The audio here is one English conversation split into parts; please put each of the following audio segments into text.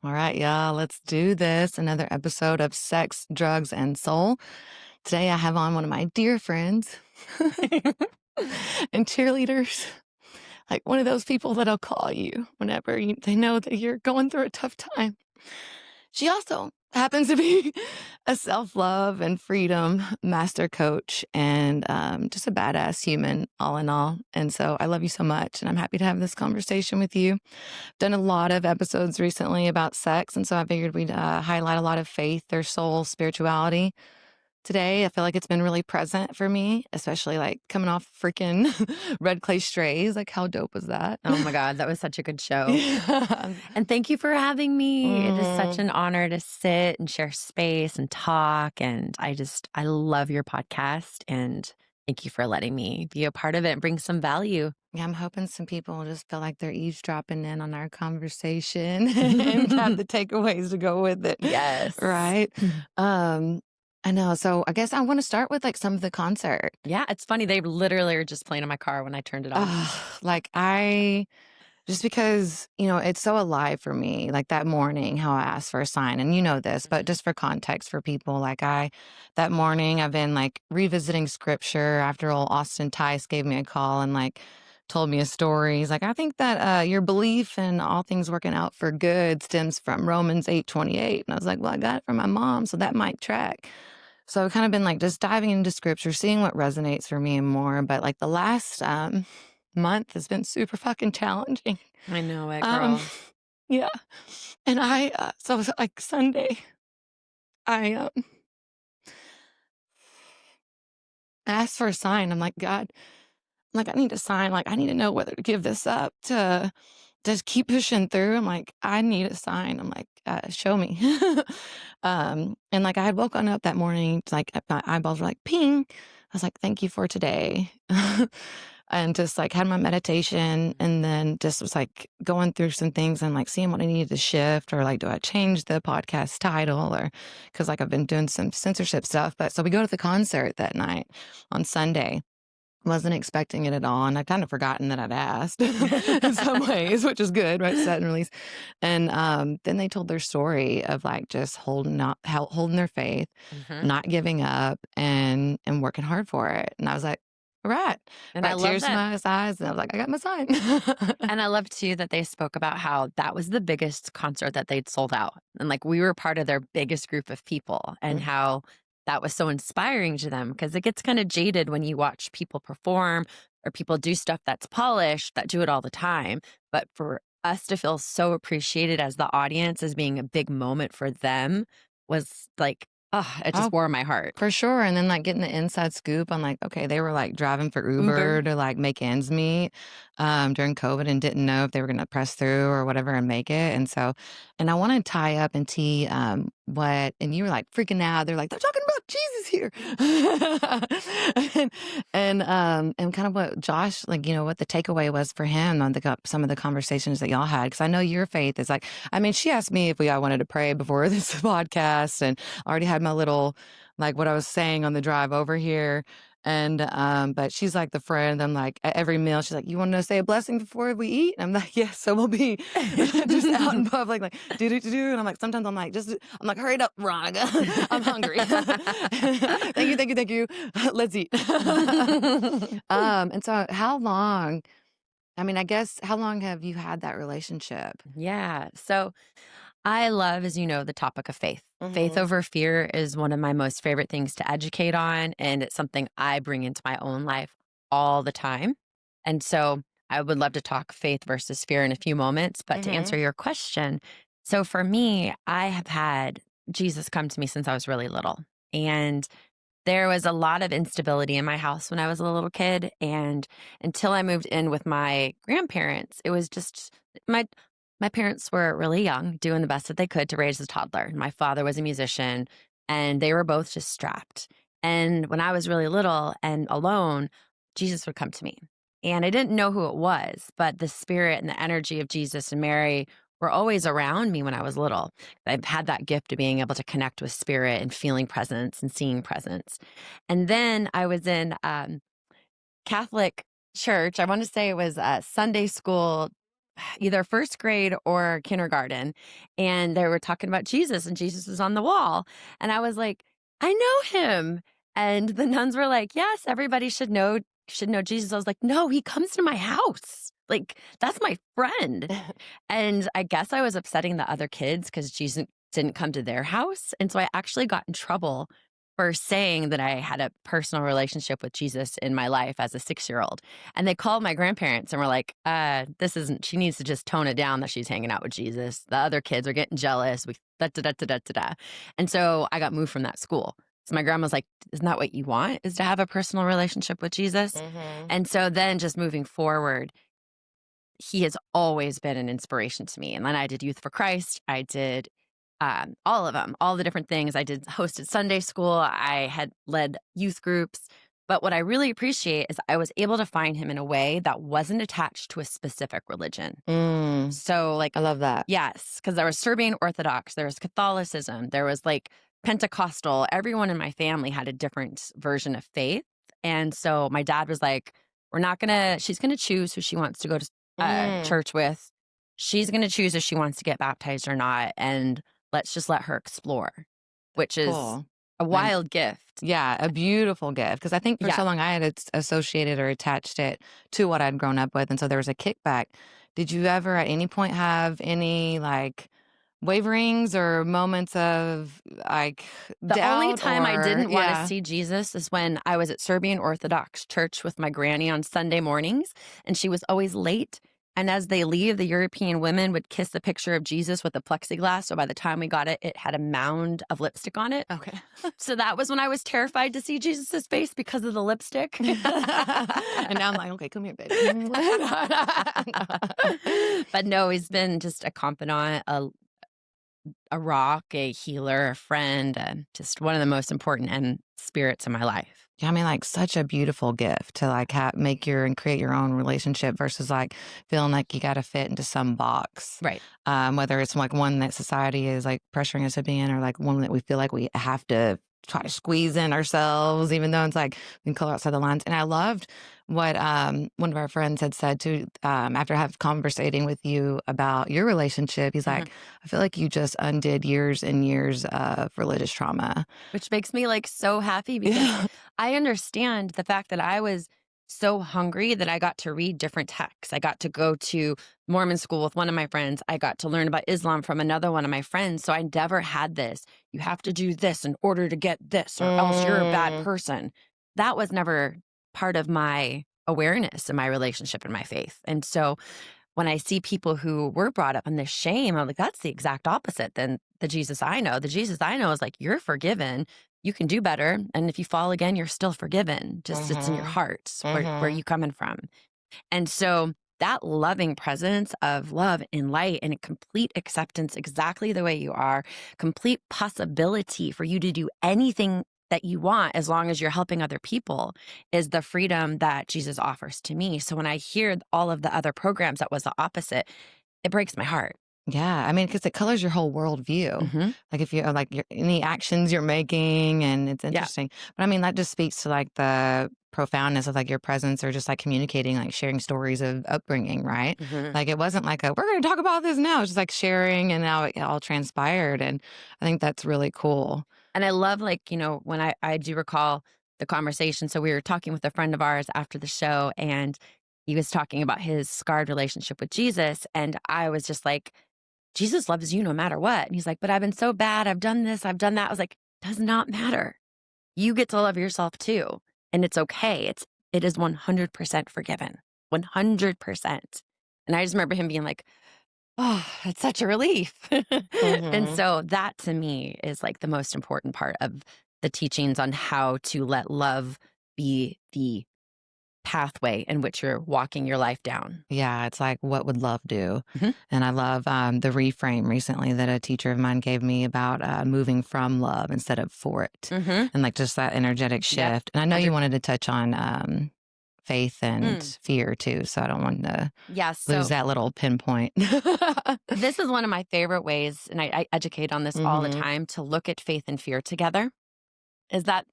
All right, y'all, let's do this. Another episode of Sex, Drugs, and Soul. Today I have on one of my dear friends and cheerleaders, like one of those people that'll call you whenever they know that you're going through a tough time. She also happens to be a self-love and freedom master coach and just a badass human all in all. And so I love you so much, and I'm happy to have this conversation with you. Done a lot of episodes recently about sex, and so I figured we'd highlight a lot of faith or soul spirituality today. I feel like it's been really present for me, especially like coming off freaking Red Clay Strays. Like, how dope was that? Oh my God, that was such a good show. Yeah. And thank you for having me. It is such Mm. an honor to sit and share space and talk. And I love your podcast. And thank you for letting me be a part of it and bring some value. Yeah, I'm hoping some people will just feel like they're eavesdropping in on our conversation and have the takeaways to go with it. Yes. Right? I know. So I guess I want to start with like some of the concert. Yeah, it's funny. They literally are just playing in my car when I turned it on. Like just because, it's so alive for me, like that morning, how I asked for a sign. And you know this, but just for context for people, that morning, I've been like revisiting scripture after old Austin Tice gave me a call and like told me a story. He's like, I think that your belief in all things working out for good stems from Romans 8:28. And I was like, well, I got it from my mom, so that might track. So I've kind of been like just diving into scripture, seeing what resonates for me and more. But like the last month has been super fucking challenging. I know it, girl. Yeah. And so like Sunday, I asked for a sign. I'm like, God, I need a sign. Like, I need to know whether to give this up to just keep pushing through. I'm like, I need a sign. I'm like, show me. And like I had woken up that morning, like my eyeballs were like ping. I was like, thank you for today. And just like had my meditation, and then just was like going through some things and like seeing what I needed to shift, or like, do I change the podcast title, or because like I've been doing some censorship stuff. But so we go to the concert that night on Sunday. Wasn't expecting it at all, and I'd kind of forgotten that I'd asked in some ways, which is good, right? Set and release. And then they told their story of like just holding their faith, not giving up, and working hard for it. And I was like, all right. And I Got love tears in that. my eyes, and I was like, I got my sign. And I love too that they spoke about how that was the biggest concert that they'd sold out. And like we were part of their biggest group of people, and how that was so inspiring to them, because it gets kind of jaded when you watch people perform or people do stuff that's polished, that do it all the time. But for us to feel so appreciated as the audience, as being a big moment for them, was like, oh, it just Oh, warmed my heart. For sure. And then like getting the inside scoop on like, okay, they were like driving for Uber to like make ends meet during COVID, and didn't know if they were going to press through or whatever and make it. And so, and I want to tie up and tee and you were like freaking out. They're like, they're talking about Jesus here. and kind of what Josh, like, what the takeaway was for him on some of the conversations that y'all had. Cause I know your faith is like, I mean, she asked me if we all wanted to pray before this podcast, and I already had my little, like what I was saying on the drive over here. And but she's like the friend. I'm like, at every meal, she's like, you want to say a blessing before we eat? And I'm like, yes. So we'll be just out in public, like do. And I'm like, sometimes I'm like, hurry it up, Veronica. I'm hungry. Thank you. Let's eat. And so how long? I mean, I guess how long have you had that relationship? Yeah. So I love, as you know, the topic of faith. Faith over fear is one of my most favorite things to educate on. And it's something I bring into my own life all the time. And so I would love to talk faith versus fear in a few moments. But to answer your question, so for me, I have had Jesus come to me since I was really little. And there was a lot of instability in my house when I was a little kid. And until I moved in with my grandparents, it was just my parents were really young, doing the best that they could to raise a toddler. My father was a musician, and they were both just strapped. And when I was really little and alone, Jesus would come to me. And I didn't know who it was, but the spirit and the energy of Jesus and Mary were always around me when I was little. I've had that gift of being able to connect with spirit and feeling presence and seeing presence. And then I was in Catholic church. I want to say it was Sunday school either first grade or kindergarten, and they were talking about Jesus, and Jesus was on the wall. And I was like, I know him. And the nuns were like, yes, everybody should know Jesus. I was like, no, he comes to my house. Like, that's my friend. And I guess I was upsetting the other kids because Jesus didn't come to their house. And so I actually got in trouble for saying that I had a personal relationship with Jesus in my life as a 6-year-old. And they called my grandparents and were like, this isn't, she needs to just tone it down that she's hanging out with Jesus. The other kids are getting jealous. We da da da da da da da. And so I got moved from that school. So my grandma's like, isn't that what you want, is to have a personal relationship with Jesus? And so then just moving forward, he has always been an inspiration to me. And then I did Youth for Christ. I did all of them, all the different things. I did hosted Sunday school. I had led youth groups. But what I really appreciate is I was able to find him in a way that wasn't attached to a specific religion. Mm, So, like, I love that. yes, because there was Serbian Orthodox, there was Catholicism, there was like Pentecostal. Everyone in my family had a different version of faith. And so my dad was like, she's gonna choose who she wants to go to Mm, church with. She's gonna choose if she wants to get baptized or not. And let's just let her explore, which is cool. a And wild gift. yeah, a beautiful gift. Because I think for Yeah. so long I had associated or attached it to what I'd grown up with, and so there was a kickback. Did you ever at any point have any, like, waverings or moments of, like, The only doubt time I or didn't wanna yeah. see Jesus is when I was at Serbian Orthodox church with my granny on Sunday mornings, and she was always late, and as they leave, the European women would kiss the picture of Jesus with a plexiglass, so by the time we got it, it had a mound of lipstick on it. Okay. So that was when I was terrified to see Jesus's face because of the lipstick. And now I'm like, "Okay, come here, baby." But no, he's been just a confidant, a rock, a healer, a friend, and just one of the most important and spirits in my life. Yeah, I mean, like, such a beautiful gift to, like, make your and create your own relationship versus, like, feeling like you gotta fit into some box. Right. Whether it's, like, one that society is, like, pressuring us to be in or, like, one that we feel like we have to try to squeeze in ourselves, even though it's, like, we can color outside the lines. And I loved what, one of our friends had said too, after have conversating with you about your relationship. He's Mhm. like, "I feel like you just undid years and years of religious trauma." Which makes me like so happy because Yeah. I understand the fact that I was so hungry that I got to read different texts. I got to go to Mormon school with one of my friends. I got to learn about Islam from another one of my friends. So I never had this. You have to do this in order to get this, or else you're a bad Mm. person. That was never part of my awareness in my relationship and my faith. And so when I see people who were brought up in this shame, I'm like, that's the exact opposite than the Jesus I know. The Jesus I know is like, you're forgiven. You can do better. And if you fall again, you're still forgiven. Just it's in your Mhm. heart. Where Mhm. you coming from? And so that loving presence of love and light and a complete acceptance exactly the way you are, complete possibility for you to do anything that you want as long as you're helping other people is the freedom that Jesus offers to me. So when I hear all of the other programs that was the opposite, it breaks my heart. Yeah, I mean, because it colors your whole worldview. Hmm. Like, if you like, your any actions you're making, and it's Yeah. interesting. But, I mean, that just speaks to, like, the profoundness of, like, your presence or just, like, communicating, like, sharing stories of upbringing, right? Hmm. Like, it wasn't like a, "We're gonna talk about this now." It's just, like, sharing, and now it all transpired, and I think that's really cool. And I love, like, when I do recall the conversation. So we were talking with a friend of ours after the show, and he was talking about his scarred relationship with Jesus. And I was just like, Jesus loves you no matter what. And he's like, but I've been so bad. I've done this. I've done that. I was like, does not matter. You get to love yourself too. And it's okay. It is 100% forgiven. 100%. And I just remember him being like, oh, it's such a relief. And Mhm. so that to me is like the most important part of the teachings on how to let love be the pathway in which you're walking your life down. Yeah, it's like, what would love do? Mhm. And I love the reframe recently that a teacher of mine gave me about moving from love instead of for it. Mhm. And, like, just that energetic Yep. shift. And I know you 100. wanted to touch on faith and Mm. fear too. So I don't want to Yeah. lose So that little pinpoint. this is one of my favorite ways, and I educate on this all the Hmm. time, to look at faith and fear together, is that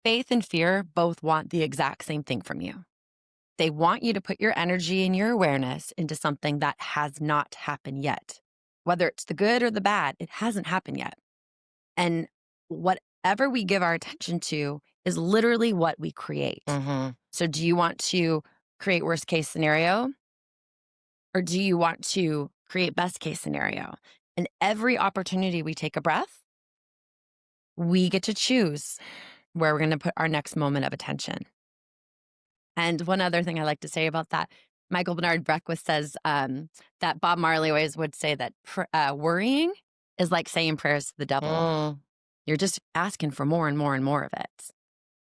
faith and fear both want the exact same thing from you. They want you to put your energy and your awareness into something that has not happened yet. Whether it's the good or the bad, it hasn't happened yet. And whatever we give our attention to is literally what we create. Mhm. So, do you want to create worst case scenario, or do you want to create best case scenario? And every opportunity we take a breath, we get to choose where we're going to put our next moment of attention. And one other thing I like to say about that, Michael Bernard Beckwith says that Bob Marley always would say that worrying is like saying prayers to the devil. Mm. You're just asking for more and more and more of it.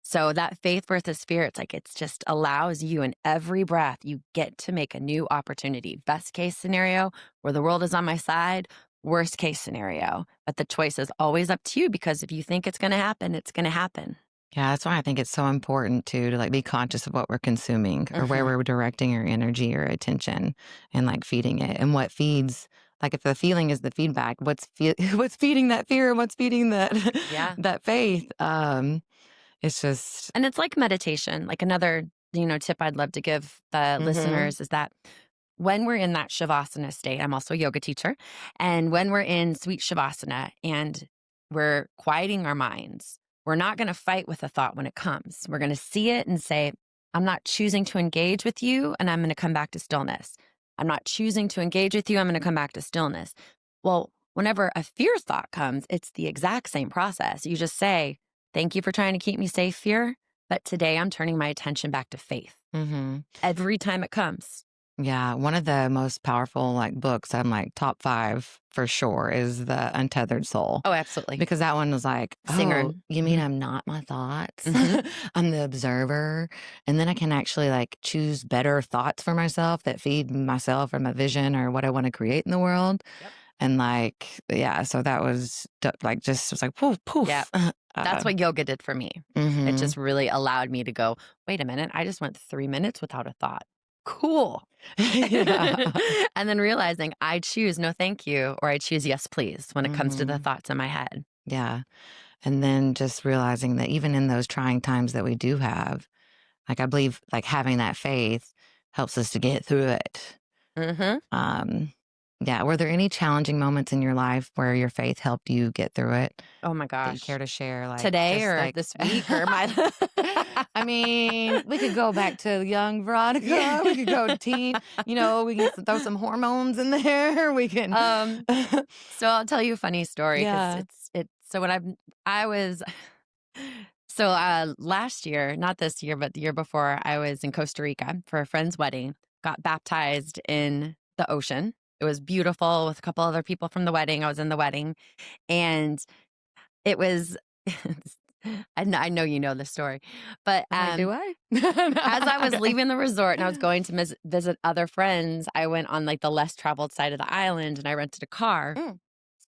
So that faith versus fear, it's like it's just allows you in every breath, you get to make a new opportunity. Best case scenario, where the world is on my side, worst case scenario. But the choice is always up to you because if you think it's going to happen, it's going to happen. Yeah, that's why I think it's so important too to like be conscious of what we're consuming or where we're directing our energy or attention and like feeding it and what feeds. Like if the feeling is the feedback, what's feeding that fear and what's feeding that Yeah. that faith? It's just And it's like meditation. Like another, tip I'd love to give the hmm listeners is that when we're in that shavasana state, I'm also a yoga teacher, and when we're in sweet shavasana and we're quieting our minds, we're not going to fight with a thought when it comes. We're going to see it and say, I'm not choosing to engage with you, and I'm going to come back to stillness. I'm not choosing to engage with you, I'm going to come back to stillness. Well, whenever a fear thought comes, it's the exact same process. You just say, thank you for trying to keep me safe, fear. But today I'm turning my attention back to faith hmm every time it comes. Yeah, one of the most powerful like books I'm like top 5 for sure is The Untethered Soul. Oh, absolutely. Because that one was like, Singer. "Oh, you mean I'm not my thoughts? Hmm. I'm the observer." And then I can actually like choose better thoughts for myself that feed myself or my vision or what I want to create in the world. Yep. And like, yeah, so that was like just was like poof Yeah. poof. That's what yoga did for me. It Mhm. just really allowed me to go, wait a minute, I just went 3 minutes without a thought. Cool. Yeah. And then realizing I choose no thank you or I choose yes, please when it comes to the Mhm. thoughts in my head. Yeah. And then just realizing that even in those trying times that we do have, like I believe like having that faith helps us to get through it. Hmm. Um, yeah. Were there any challenging moments in your life where your faith helped you get through it Oh my that you care gosh. to share? Like, Today just or like, this week or my. I mean, we could go back to young Veronica. Yeah. We could go to teen. We can throw some hormones in there. We can. um, so I'll tell you a funny story because Yeah. so when I was so last year, not this year, but the year before, I was in Costa Rica for a friend's wedding, got baptized in the ocean. It was beautiful with a couple other people from the wedding. I was in the wedding and it was I know you know the story, but I'm like, do I? as I was Okay. leaving the resort and I was going to visit other friends, I went on like the less traveled side of the island and I rented a car. Mm.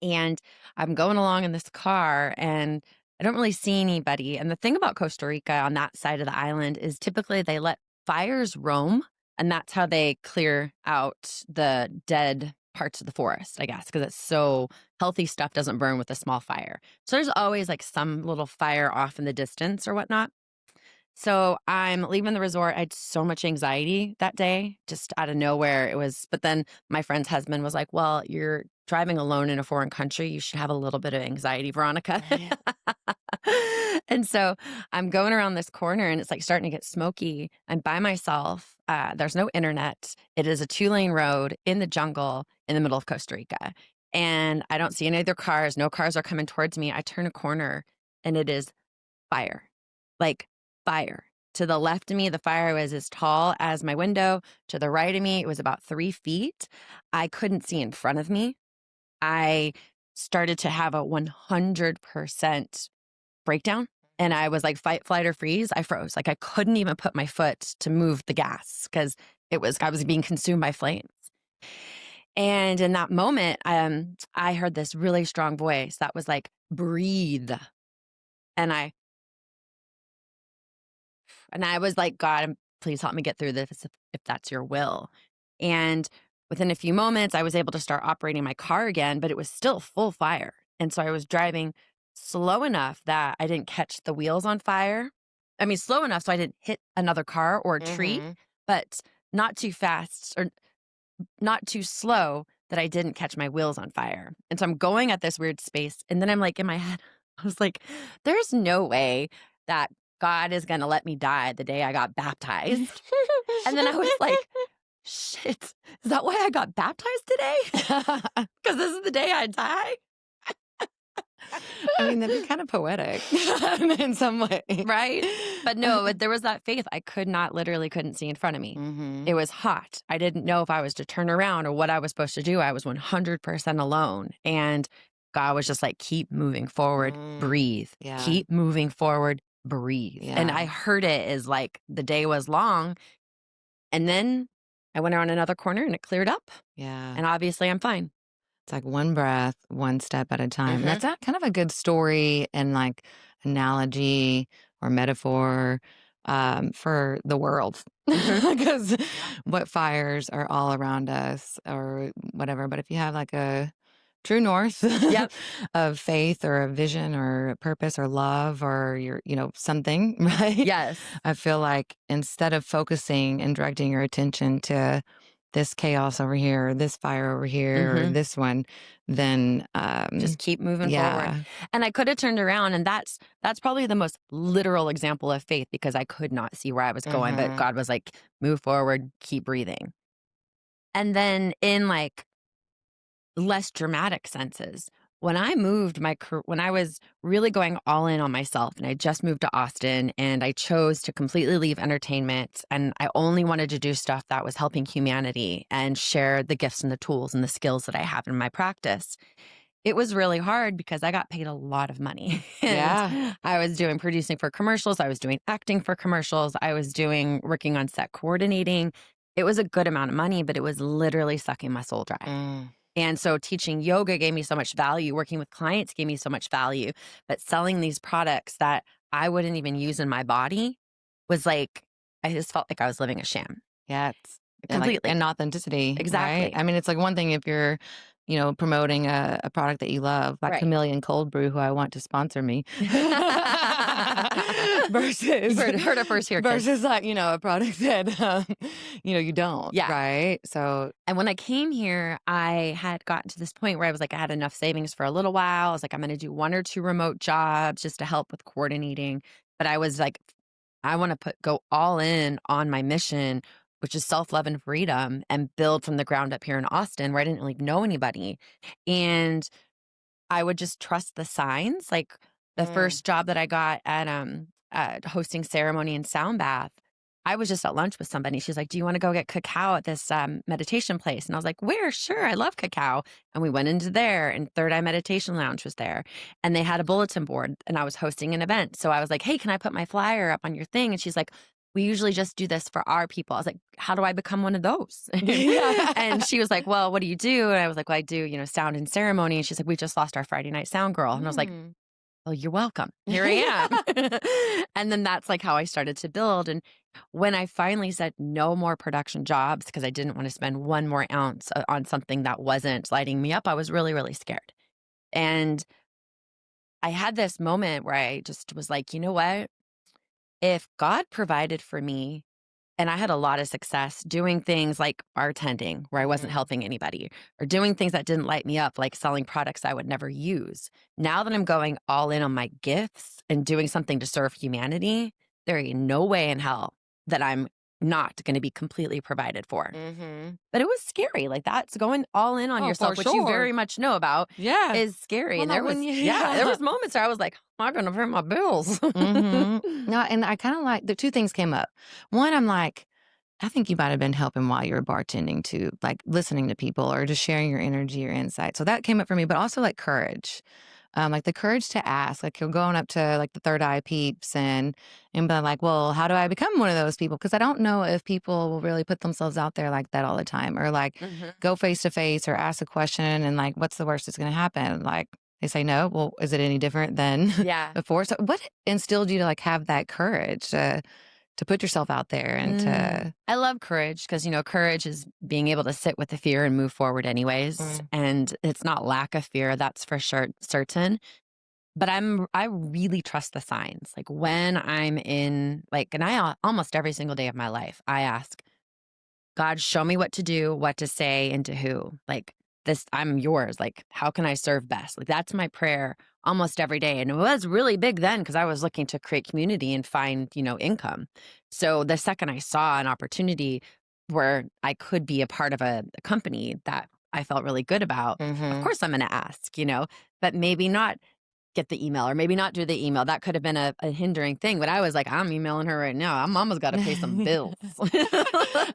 And I'm going along in this car and I don't really see anybody. And the thing about Costa Rica on that side of the island is typically they let fires roam. And that's how they clear out the dead parts of the forest, I guess, because it's so healthy stuff doesn't burn with a small fire. So there's always like some little fire off in the distance or whatnot. So I'm leaving the resort. I had so much anxiety that day, just out of nowhere. But then my friend's husband was like, well, you're driving alone in a foreign country. You should have a little bit of anxiety, Veronica. Yeah. And so I'm going around this corner and it's like starting to get smoky. I'm by myself. There's no internet. It is a 2-lane road in the jungle in the middle of Costa Rica. And I don't see any other cars. No cars are coming towards me. I turn a corner and it is fire. Like fire. To the left of me, the fire was as tall as my window. To the right of me, it was about 3 feet. I couldn't see in front of me. I started to have a 100% breakdown. And I was like, fight, flight, or freeze. I froze. Like I couldn't even put my foot to move the gas because I was being consumed by flames. And in that moment, I heard this really strong voice that was like, breathe. And I was like, God, please help me get through this if that's your will. And within a few moments, I was able to start operating my car again, but it was still full fire. And so I was driving slow enough that I didn't catch the wheels on fire. I mean, slow enough so I didn't hit another car or a tree, Mhm. but not too fast or not too slow that I didn't catch my wheels on fire. And so I'm going at this weird space. And then I'm like, in my head, I was like, there's no way that God is going to let me die the day I got baptized. And then I was like, shit, is that why I got baptized today? Because this is the day I die. I mean, that'd be kind of poetic in some way. Right? But no, there was that faith. I literally couldn't see in front of me. Mhm. It was hot. I didn't know if I was to turn around or what I was supposed to do. I was 100% alone. And God was just like, keep moving forward, Mm. breathe. Yeah. Keep moving forward, breathe. And Yeah. I heard it as like the day was long. And then I went around another corner and it cleared up. Yeah. And obviously I'm fine. It's like one breath, one step at a time. Hmm. That's a kind of a good story and like analogy or metaphor for the world. Hmm. Because what fires are all around us or whatever. But if you have like a true north Yep. of faith or a vision or a purpose or love or something, right? Yes. I feel like instead of focusing and directing your attention to this chaos over here, or this fire over here, or Hmm. this one, then Just keep moving forward. yeah. And I could have turned around, and that's probably the most literal example of faith because I could not see where I was going, but Hmm. God was like, move forward, keep breathing. And then in like less dramatic senses, when I was really going all in on myself and I just moved to Austin and I chose to completely leave entertainment and I only wanted to do stuff that was helping humanity and share the gifts and the tools and the skills that I have in my practice. It was really hard because I got paid a lot of money and Yeah. I was doing producing for commercials. I was doing acting for commercials. I was working on set coordinating. It was a good amount of money, but it was literally sucking my soul dry. Mm. And so teaching yoga gave me so much value. Working with clients gave me so much value. But selling these products that I wouldn't even use in my body was like, I just felt like I was living a sham Yeah, it's like completely. inauthenticity, right? Exactly. I mean, it's like one thing if you're, promoting a product that you love, like Right. Chameleon Cold Brew, who I want to sponsor me, You've versus heard it first here, kids. versus like a product that you don't, Yeah. right? So And when I came here, I had gotten to this point where I was like, I had enough savings for a little while. I was like, I'm going to do one or two remote jobs just to help with coordinating. But I was like, I want to go all in on my mission, which is self-love and freedom and build from the ground up here in Austin where I didn't really know anybody. And I would just trust the signs. Like the mm, first job that I got at hosting ceremony and sound bath, I was just at lunch with somebody. She's like, "Do you want to go get cacao at this meditation place?" And I was like, "Where? Sure, I love cacao." And we went into there, and Third Eye Meditation Lounge was there, and they had a bulletin board, and I was hosting an event. So I was like, "Hey, can I put my flyer up on your thing?" And she's like, "We usually just do this for our people." I was like, "How do I become one of those?" yeah. And she was like, "Well, what do you do?" And I was like, "Well, I do, sound and ceremony." And she's like, "We just lost our Friday night sound girl." And I was like, Mm. "Oh, you're welcome. Here I am." And then that's like how I started to build. And when I finally said no more production jobs because I didn't want to spend one more ounce on something that wasn't lighting me up, I was really, really scared. And I had this moment where I just was like, you know what? If God provided for me and I had a lot of success doing things like bartending where I wasn't Mhm. helping anybody or doing things that didn't light me up, like selling products I would never use. Now that I'm going all in on my gifts and doing something to serve humanity, there ain't no way in hell that I'm not going to be completely provided for. Mhm. But it was scary. Like that's going all in on Oh, for yourself, which you sure. very much know about Yeah. is scary. Well, And not when you there yeah. was moments where I was like, "Am I going to pay my bills?" Mhm. No, and I kinda like the 2 things came up. One, I'm like, I think you might have been helping while you were bartending too, like listening to people or just sharing your energy or insight. So that came up for me, but also like courage. Like the courage to ask, like you're going up to like the third eye peeps and be like, well, how do I become one of those people? Because I don't know if people will really put themselves out there like that all the time, or like Hmm. go face to face or ask a question and like, what's the worst that's going to happen? Like they say no. Well, is it any different than Yeah. before? So what instilled you to like have that courage to put yourself out there and to I love courage because, courage is being able to sit with the fear and move forward anyways. Mm, And it's not lack of fear, that's for sure certain. But I really trust the signs. Like when I'm in, like, and almost every single day of my life, I ask, God, show me what to do, what to say, and to who. Like, this, I'm yours. Like, how can I serve best? Like, that's my prayer almost every day. And it was really big then because I was looking to create community and find, income. So the second I saw an opportunity where I could be a part of a company that I felt really good about, of Mhm. course I'm going to ask, but maybe not get the email or maybe not do the email. That could have been a hindering thing. But I was like, I'm emailing her right now. Mama's got to pay some bills.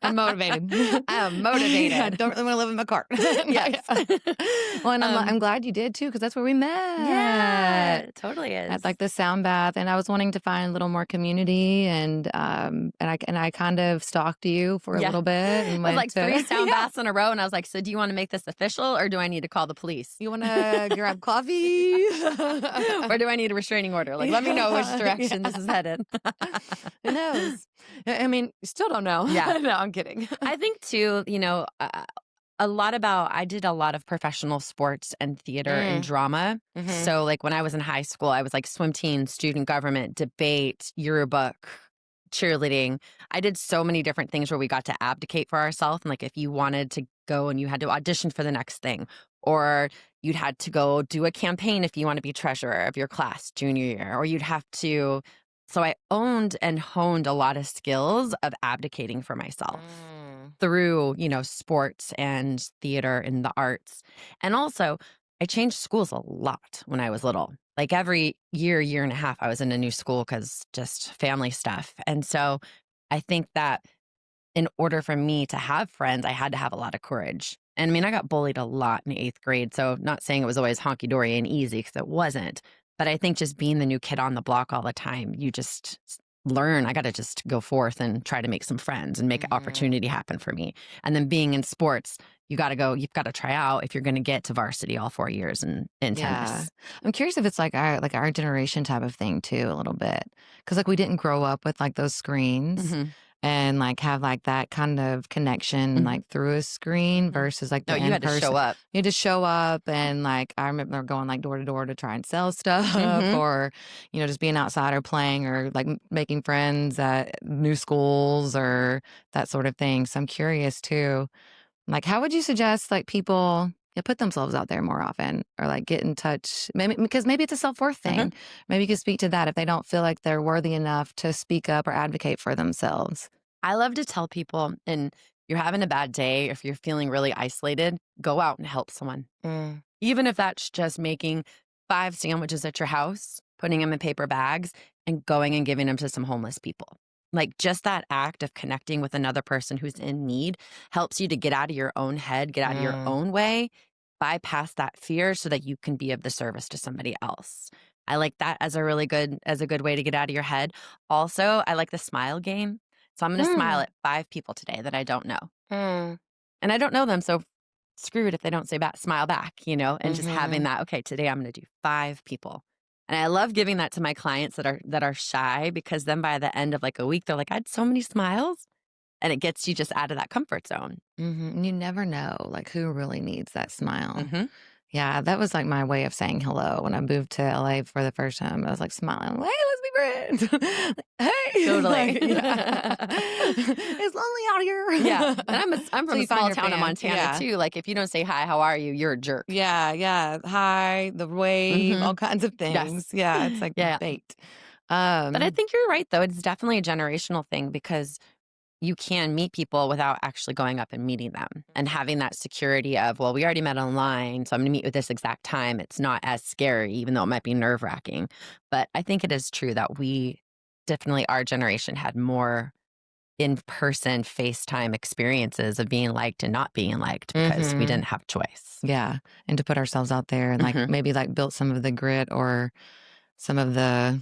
I'm motivated. I am I motivated. don't really wanna live in my car. Yes. Well, and I'm um, glad you did too, because that's where we yeah, met. it totally At, is. like, the sound bath, and I was wanting to find a little more community, and I kind of stalked you for a Yeah. little bit and It was went like three to sound yeah. baths in a row. And I was like, so do you want to make this official or do I need to call the police? "You wanna grab coffee?" Or do I need a restraining order? Like, let me know which Yeah, direction this yeah. is headed. Who knows? I mean, still don't know. Yeah. No, I'm kidding. I think too, I did a lot of professional sports and theater and Mm, drama. mhm. So, like, when I was in high school, I was like swim team, student government, debate, yearbook, cheerleading. I did so many different things where we got to abdicate for ourselves. And like, if you wanted to go and you had to audition for the next thing, or you'd had to go do a campaign if you want to be treasurer of your class junior year, or you'd have to. So I owned and honed a lot of skills of abdicating for myself Mm. through, sports and theater and the arts. And also, I changed schools a lot when I was little. Like every year, year and a half, I was in a new school because just family stuff. And so I think that in order for me to have friends, I had to have a lot of courage. And I mean, I got bullied a lot in eighth grade. So, not saying it was always honky dory and easy because it wasn't. But I think just being the new kid on the block all the time, you just learn. I got to just go forth and try to make some friends and make Mhm. opportunity happen for me. And then being in sports, you've got to try out if you're going to get to varsity all 4 years in Yeah. tennis. I'm curious if it's like our generation type of thing too, a little bit, because like, we didn't grow up with, like, those screens Hmm. and, like, have, like, that kind of connection, Hmm. like, through a screen Hmm. versus, like, No, the you had to show in-person. up. You had to show up and, like, I remember going, like, door to door to try and sell stuff Hmm. or, just being outside or playing or, like, making friends at new schools or that sort of thing. So I'm curious too. Like, how would you suggest, like, people, yeah, put themselves out there more often or, like, get in touch? Maybe because maybe it's a self-worth Hmm. thing. Maybe you could speak to that if they don't feel like they're worthy enough to speak up or advocate for themselves. I love to tell people, and you're having a bad day, if you're feeling really isolated, go out and help someone. Mm, Even if that's just making 5 sandwiches at your house, putting them in paper bags, and going and giving them to some homeless people. Like, just that act of connecting with another person who's in need helps you to get out of your own head, get out of your mm, own way, bypass that fear so that you can be of the service to somebody else. I like that as a good way to get out of your head. Also, I like the smile game. So I'm going to smile mm, at 5 people today that I don't know. mm, And I don't know them, so screw it if they don't say back, smile back, and just having mhm, that, okay, today I'm going to do 5 people. And I love giving that to my clients that are shy because then by the end of like a week, they're like, I had so many smiles. And it gets you just out of that comfort zone. mhm. You never know, like, who really needs that smile. Hmm. Yeah, that was, like, my way of saying hello when I moved to LA for the first time. I was, like, smiling, "Hey, let's be friends." Like, "Hey." Totally. Like, yeah. "It's lonely out Yeah. here." And I'm So from a you find small your town in fam. Montana Yeah. too. Like, if you don't say hi, how are you? You're a jerk. Yeah, yeah. Hi, the wave, Hmm. all kinds of Yes. things. Yeah, it's like Yeah. bait. But I Um, think you're right, though. It's definitely a generational thing because you can meet people without actually going up and meeting them and having that security of, well, we already met online, so I'm going to meet you at this exact time. It's not as scary, even though it might be nerve wracking. But I think it is true that we definitely, our generation had more in person FaceTime experiences of being liked and not being liked because we didn't mhm. have choice. Yeah, and to put ourselves out there and, like, Hmm. maybe, like, build some of the grit or some of the,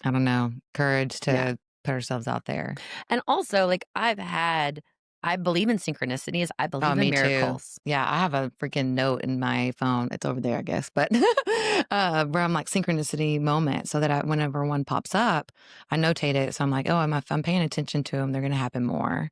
I don't know, courage Yeah. to put ourselves out there. And also, like, I believe in synchronicities, I Oh, believe in me too. miracles. Yeah, I have a freaking note in my phone. It's over there, I guess, but where I'm like synchronicity moment, so that whenever one pops up, I notate it. So I'm like, oh, if I'm paying attention to them, they're going to happen more.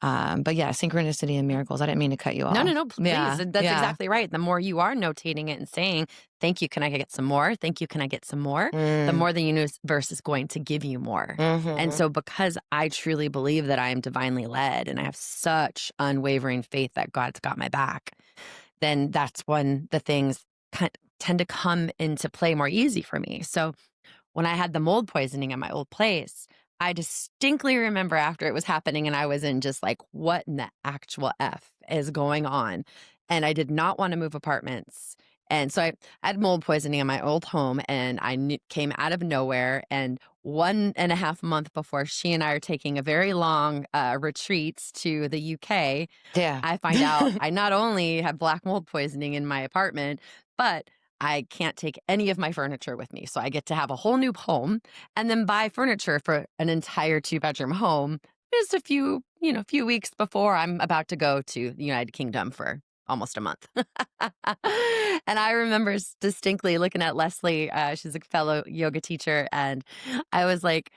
But yeah, synchronicity and miracles. I didn't mean to cut you No, no, off. no, please. Yeah, That's yeah. exactly right. The more you are notating it and saying, "Thank you, can I get some more? Thank you, can I get some more?" The Mm, more the universe is going to give you more. And mhm. so because I truly believe that I am divinely led and I have such unwavering faith that God's got my back, then that's when the things tend to come into play more easy for me. So when I had the mold poisoning at my old place, I distinctly remember after it was happening and I was in just like, what in the actual F is going on? And I did not want to move apartments. And so I had mold poisoning in my old home and came out of nowhere. And 1.5 months before she and I are taking a very long retreat to the UK, Yeah. I find out I not only have black mold poisoning in my apartment, but I can't take any of my furniture with me. So I get to have a whole new home and then buy furniture for an entire 2-bedroom home just a few weeks before I'm about to go to the United Kingdom for almost a month. And I remember distinctly looking at Leslie. She's a fellow yoga teacher. And I was like,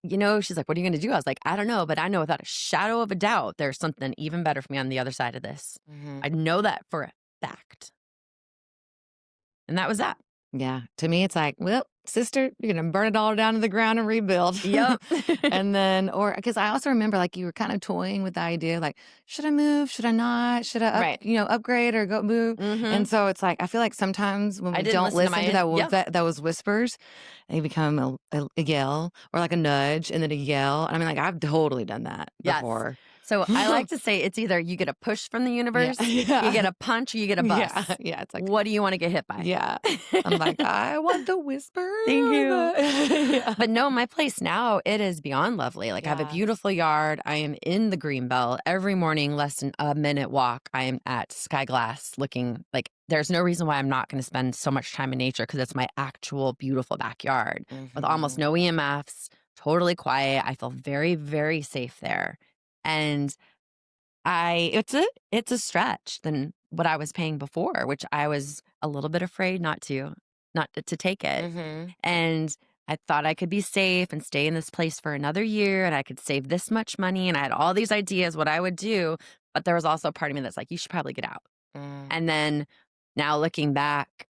she's like, "What are you gonna do?" I was like, "I don't know, but I know without a shadow of a doubt there's something even better for me on the other side of this. Mhm. I know that for a fact." And that was that. Yeah. To me, it's like, well, sister, you're gonna burn it all down to the ground and rebuild. Yep. And then, or because I also remember, like, you were kind of toying with the idea, like, should I move? Should I not? Should I Right. upgrade or go move? Mhm. And so it's like, I feel like sometimes when I we didn't don't listen to listen to that, yeah. those whispers, they become a yell or like a nudge and then a yell. I mean, like, I've totally done that Yes. before. So I like to say it's either you get a push from the Yeah. universe, you Yeah. get a punch, or you get a Yeah. bus. Yeah. It's like, What do you wanna get hit by? yeah. I'm like, I want the whisper Thank or you. the yeah. But no, my place now, it is beyond lovely. Like I have a Yeah. beautiful yard. I am in the green belt. Every morning, less than a minute walk, I am at sky glass looking like there's no reason why I'm not going to spend so much time in nature because it's my actual beautiful backyard with almost Mhm. no EMFs, totally quiet. I feel very, very safe there. And it's a stretch than what I was paying before, which I was a little bit afraid not to take it. Mhm. And I thought I could be safe and stay in this place for another year and I could save this much money. And I had all these ideas what I would do. But there was also a part of me that's like, you should probably get out. Mm. And then now looking back,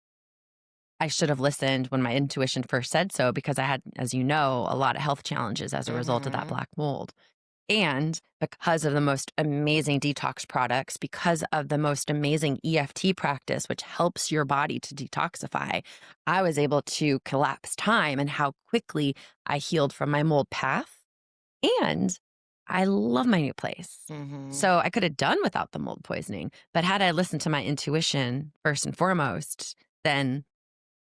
I should have listened when my intuition first said so because I had, as you know, a lot of health challenges as a result of that Mhm. black mold. And because of the most amazing detox products, because of the most amazing EFT practice, which helps your body to detoxify, I was able to collapse time and how quickly I healed from my mold path. And I love my new place. Mhm. So I could have done without the mold poisoning. But had I listened to my intuition first and foremost, then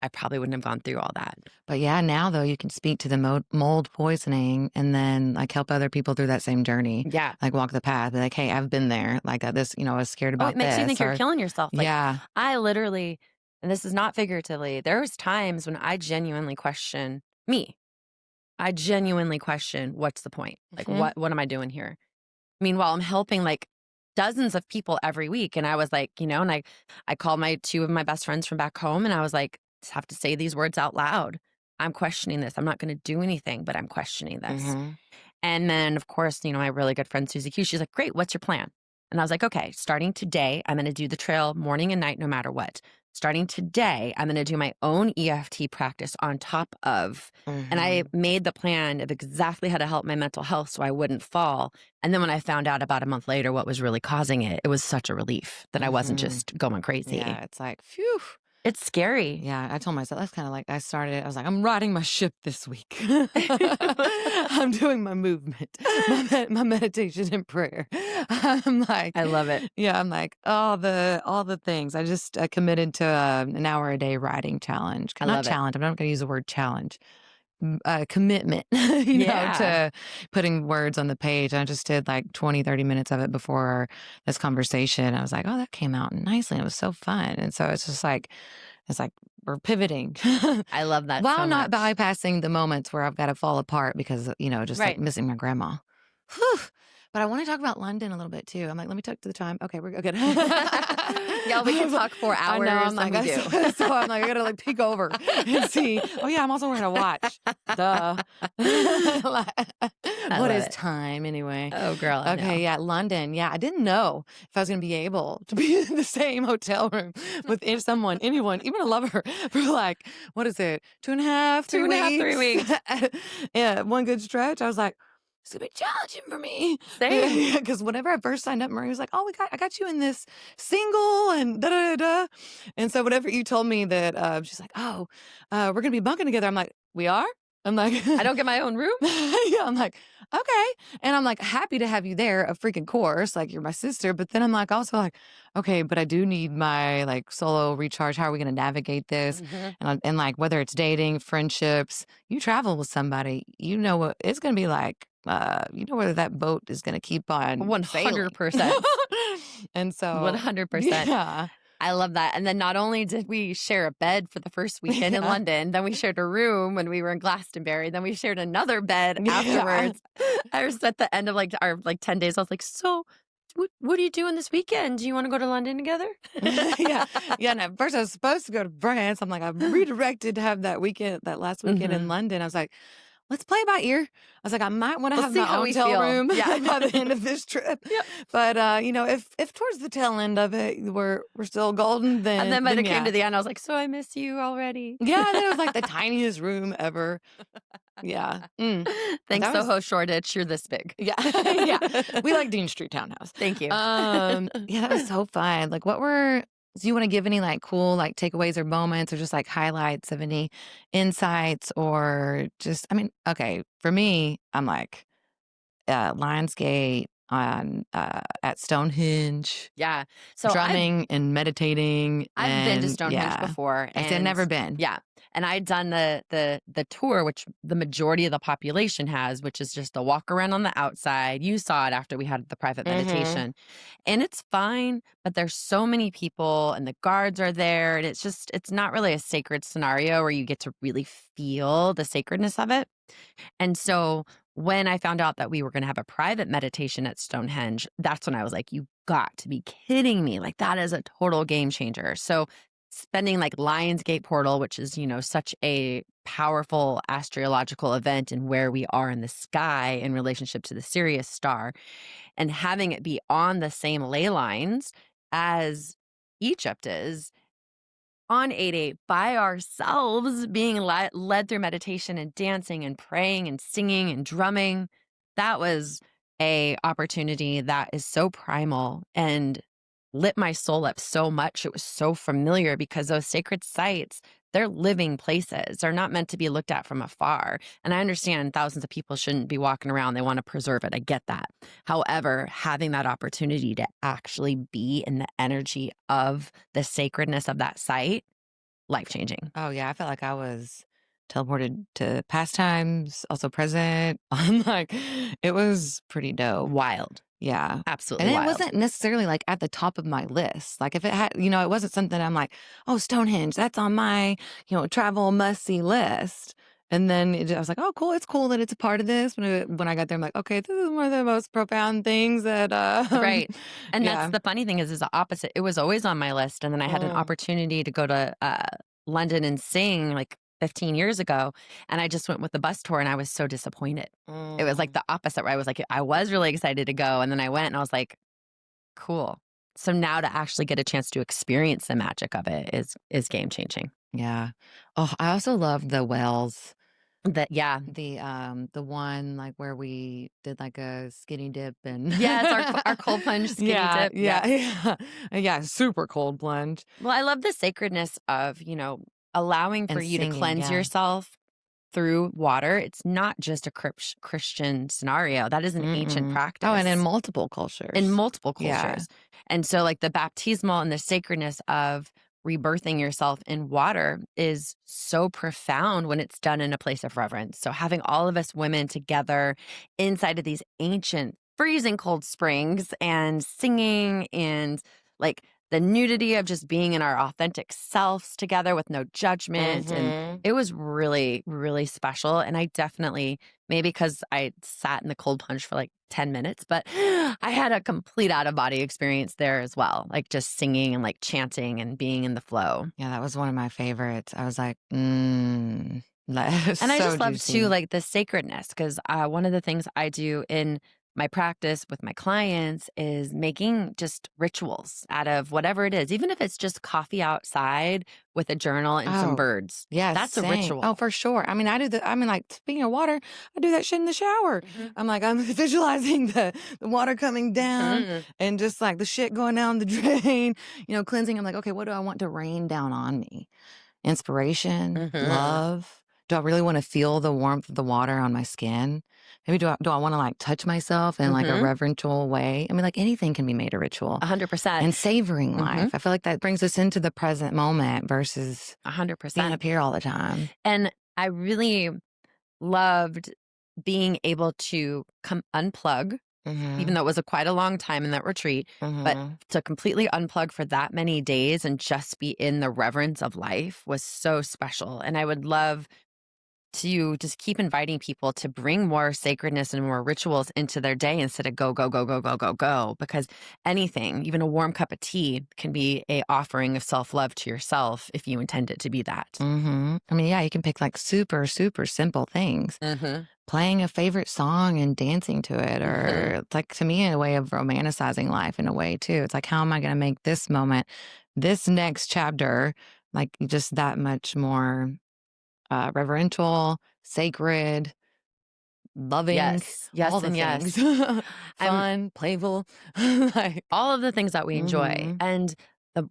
I probably wouldn't have gone through all that. But yeah, now though you can speak to the mold poisoning and then like help other people through that same journey, Yeah. like walk the path. Be like, hey, I've been there. Like this, I was scared Oh, about it makes you think this, you're or killing yourself. Like, yeah. I literally, and this is not figuratively, there was times when I genuinely question me. I genuinely question what's the point? Like, Mhm. what am I doing here? Meanwhile, I'm helping like dozens of people every week. And I was like, and I called my two of my best friends from back home and I was like, just have to say these words out loud. I'm questioning this. I'm not going to do anything, but I'm questioning this. Mhm. And then, of course, my really good friend Susie Q, she's like, "Great, what's your plan?" And I was like, "Okay, starting today, I'm going to do the trail morning and night, no matter what. Starting today, I'm going to do my own EFT practice on top of." And I Mhm. made the plan of exactly how to help my mental health so I wouldn't fall. And then when I found out about a month later what was really causing it, it was such a relief that I wasn't Mhm. just going crazy. Yeah, it's like, phew. It's scary. Yeah, I told myself that's kind of like I was like, I'm riding my ship this week. I'm doing my movement, my meditation and prayer. I'm like, I love it. yeah, I'm like all the things. I just committed to an hour a day writing challenge. I Not love it. challenge. I'm not going to use the word challenge. Commitment, Yeah. to putting words on the page. I just did like 20, 30 minutes of it before this conversation. I was like, oh, that came out nicely. And it was so fun. And so it's just like, it's like we're pivoting I love that while so not much. bypassing the moments where I've got to fall apart because, just like Right. missing my grandma. Whew. But I wanna talk about London a little bit too. I'm like, "Let me talk to the time." Okay, we're good. Yeah, we can talk for I know, I'm hours, and like, we do. so I'm like, I gotta, like, peek over and see. Oh, yeah, I'm also wearing a watch. Duh. I What love is it. time anyway? Oh, girl, I know. Okay, yeah, London. Yeah, I didn't know if I was gonna be able to be in the same hotel room with someone, anyone, even a lover for like, what is it, 2.5, 3 2.5, 3 weeks? weeks. Yeah, one good stretch. I was like, it's gonna be challenging for me. Same. Because whenever I first signed up, Marie was like, "Oh, I got you in this single and da da da." And so whatever you told me that, she's like, "Oh, we're gonna be bunking together." I'm like, "We are?" I'm like, I don't get my own room? yeah, I'm like, "Okay." And I'm like, happy to have you there, of freaking course, like, you're my sister, but then I'm like, also like, "Okay, but I do need my, like, solo recharge. How are we gonna navigate this?" Mhm. And, like, whether it's dating, friendships, you travel with somebody, you know what it's gonna be like, you know whether that boat is gonna keep on sailing. 100%. And so 100%. yeah. I love that, and then not only did we share a bed for the first weekend in Yeah. London, then we shared a room when we were in Glastonbury, then we shared another bed Yeah. afterwards. I was at the end of, like, our, like, 10 days, I was like, "So, what are you doing this weekend? Do you wanna go to London together?" Yeah. Yeah, and at first I was supposed to go to France. I'm like, I'm redirected to have that last weekend in Mhm. London. I was like, let's play by ear. I was like, I might want to We'll have see my how own we hotel feel. room Yeah. by the end of this trip. Yep. But if towards the tail end of it we're still golden, And then by then the came yeah. to the end, I was like, "So I miss you already." Yeah, and then it was like the tiniest room ever. Yeah. Thanks, That was Soho Shoreditch, you're this big. yeah. Yeah. We like Dean Street Townhouse. Thank you. Yeah, that was so fun. Like, do you want to give any like cool like takeaways or moments or just like highlights of any insights or just, I mean, okay, for me, I'm like, Lionsgate on at Stonehenge, Yeah. So drumming and meditating I've been to and Stonehenge yeah. before, I said and never been. yeah, and I'd done the tour, which the majority of the population has, which is just a walk around on the outside. You saw it after we had the private Mm-hmm. meditation, and it's fine, but there's so many people, and the guards are there, and it's not really a sacred scenario where you get to really feel the sacredness of it. And so when I found out that we were going to have a private meditation at Stonehenge, that's when I was like, you got to be kidding me. Like, that is a total game changer. So, spending like Lionsgate Portal, which is, such a powerful astrological event and where we are in the sky in relationship to the Sirius star, and having it be on the same ley lines as Egypt is on 8/8 by ourselves, being led through meditation and dancing and praying and singing and drumming. That was a opportunity that is so primal and lit my soul up so much. It was so familiar because those sacred sites, they're living places. They're not meant to be looked at from afar. And I understand thousands of people shouldn't be walking around. They want to preserve it. I get that. However, having that opportunity to actually be in the energy of the sacredness of that site, life changing. Oh, yeah, I felt like I was teleported to past times, also present. I'm like, it was pretty dope. Wild. Yeah. And Absolutely it wild. wasn't necessarily like at the top of my list. Like if it had, it wasn't something I'm like, oh, Stonehenge, that's on my, travel must see list. And then I was like, oh, cool. It's cool that it's a part of this. When I got there, I'm like, okay, this is one of the most profound things that, Right. And that's yeah. the funny thing is the opposite. It was always on my list. And then I had an Mm, opportunity to go to London and sing like 15 years ago. And I just went with the bus tour and I was so disappointed. It was like mm. the opposite where I was like, I was really excited to go. And then I went and I was like, cool. So now to actually get a chance to experience the magic of it is game changing. Yeah. Oh, I also love the wells. That yeah. The one, like, where we did, like, a skinny dip and Yes, our cold plunge skinny Yeah, dip. yeah, Yes. yeah. Yeah, super cold plunge Well, I love the sacredness of, allowing for and you to singing, cleanse yeah. yourself through water. It's not just a Christian scenario. That is an ancient Mm-mm. Oh, and in practice multiple in cultures. multiple Yeah. cultures. And so, like, the baptismal and the sacredness of rebirthing yourself in water is so profound when it's done in a place of reverence. So, having all of us women together inside of these ancient, freezing cold springs and singing and like the nudity of just being in our authentic selves together with no judgment. And Mhm. it was really, really special. And I definitely, maybe because I sat in the cold plunge for like 10 minutes, but I had a complete out of body experience there as well, like just singing and like chanting and being in the flow. Yeah, that was one of my favorites. I was like, "Mm, that is And I so just love too, juicy." like the sacredness, because one of the things I do in my practice with my clients is making just rituals out of whatever it is, even if it's just coffee outside with a journal and some Oh, birds. yes, That's a same. Oh, ritual. for sure. I mean, like, speaking of water, I do that shit in the shower. Hmm. I'm visualizing the water coming down Hmm. and just, like, the shit going down the drain, cleansing. I'm like, "Okay, what do I want to rain down on me?" Inspiration, Hmm. love. Do I really wanna feel the warmth of the water on my skin? Maybe do I wanna, like, touch myself in, like, a Hmm. reverential way? I mean, like, anything can be made a ritual. 100%. And savoring Hmm. life. I feel like that brings us into the present moment versus a hundred being percent. up here all the time. And I really loved being able to come unplug, even Mhm, though it was quite a long time in that retreat, but mhm. to completely unplug for that many days and just be in the reverence of life was so special. And I would love to just keep inviting people to bring more sacredness and more rituals into their day instead of go, go, go, go, go, go, go. Because anything, even a warm cup of tea, can be a offering of self-love to yourself if you intend it to be that. Mhm. I mean, yeah, you can pick, like, super, super simple things. Mm-hmm. Playing a favorite song and dancing to it, Mm-hmm. or it's, like, to me, a way of romanticizing life in a way too. It's like, how am I gonna make this moment, this next chapter, like, just that much more, reverential, sacred, loving, Yes, all yes, the and things. yes. I'm Fun, playful, like all of the things that we enjoy mhm, and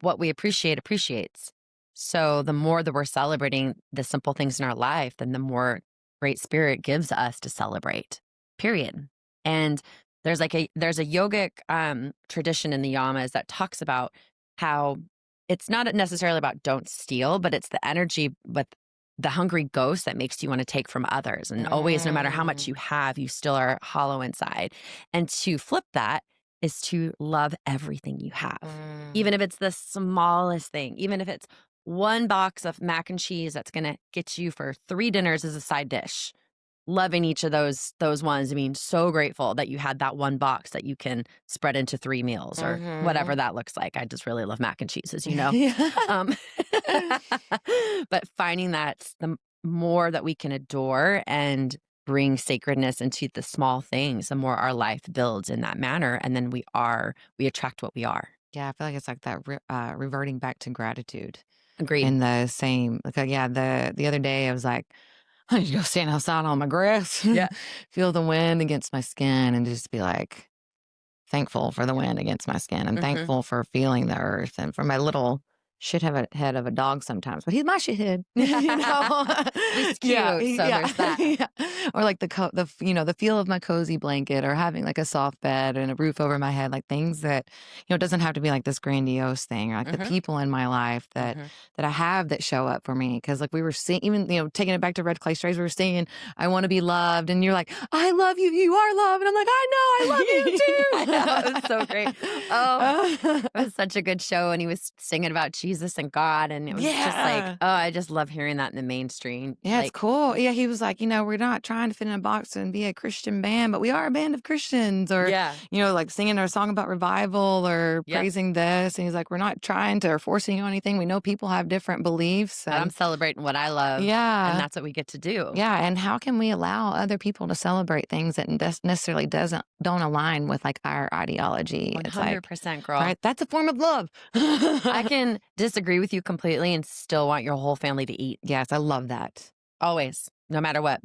what we appreciate appreciates. So the more that we're celebrating the simple things in our life, then the more great spirit gives us to celebrate. Period. And there's a yogic tradition in the yamas that talks about how it's not necessarily about don't steal, but it's the energy with the hungry ghost that makes you want to take from others. And always, no matter how much mm, you have, you still are hollow inside. And to flip that is to love everything you have, mm. even if it's the smallest thing, even if it's one box of mac and cheese that's going to get you for 3 dinners as a side dish. Loving each of those ones. I mean, so grateful that you had that one box that you can spread into 3 meals or whatever Mhm. that looks like. I just really love mac and cheese, as you know. Yeah. Um, but finding that the more that we can adore and bring sacredness into the small things, the more our life builds in that manner, and then we attract what we are. Yeah, I feel like it's like that reverting back to gratitude Agreed. in the same like, yeah, the other day I was like, "I need to go stand outside on my grass, Yeah. feel the wind against my skin, and just be like, thankful for the wind against my skin and Hmm. thankful for feeling the earth and for my little head of a dog sometimes, but he's my shithead, you know? He's Yeah, cute, so yeah, there's that. yeah. Or like the feel of my cozy blanket or having like a soft bed and a roof over my head, like things that, it doesn't have to be like this grandiose thing or like the Hmm. people in my life Hmm. that I have that show up for me. Cause like we were seeing, even, taking it back to Red Clay Strays, we were singing, I want to be loved. And you're like, I love you. You are love. And I'm like, I know, I love you I know, it was so great. Oh, too. it was such a good show, and he was singing about Jesus and God, and it was just like, Yeah. oh, I just love hearing that in the mainstream. Yeah, it's Like, cool. Yeah, he was like, we're not trying to fit in a box and be a Christian band, but we are a band of Christians, or, yeah, like singing our song about revival or yep. praising this. And he's like, we're not trying to or forcing you on anything. We know people have different beliefs. And I'm And celebrating what I love, and yeah, that's what we get to do. yeah. And how can we allow other people to celebrate things that necessarily don't align with like our ideology? It's like, 100%, girl. right, that's a form of love. I can disagree with you completely and still want your whole family to eat. Yes, I love that. Always, no matter what.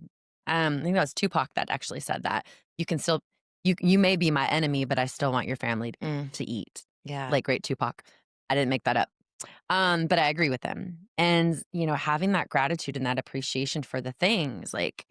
I think that was Tupac that actually said that. You can still you may be my enemy, but I still want your family Mm, to eat. yeah. Late great Tupac. I didn't make that up. But I agree with them. And, having that gratitude and that appreciation for the things, like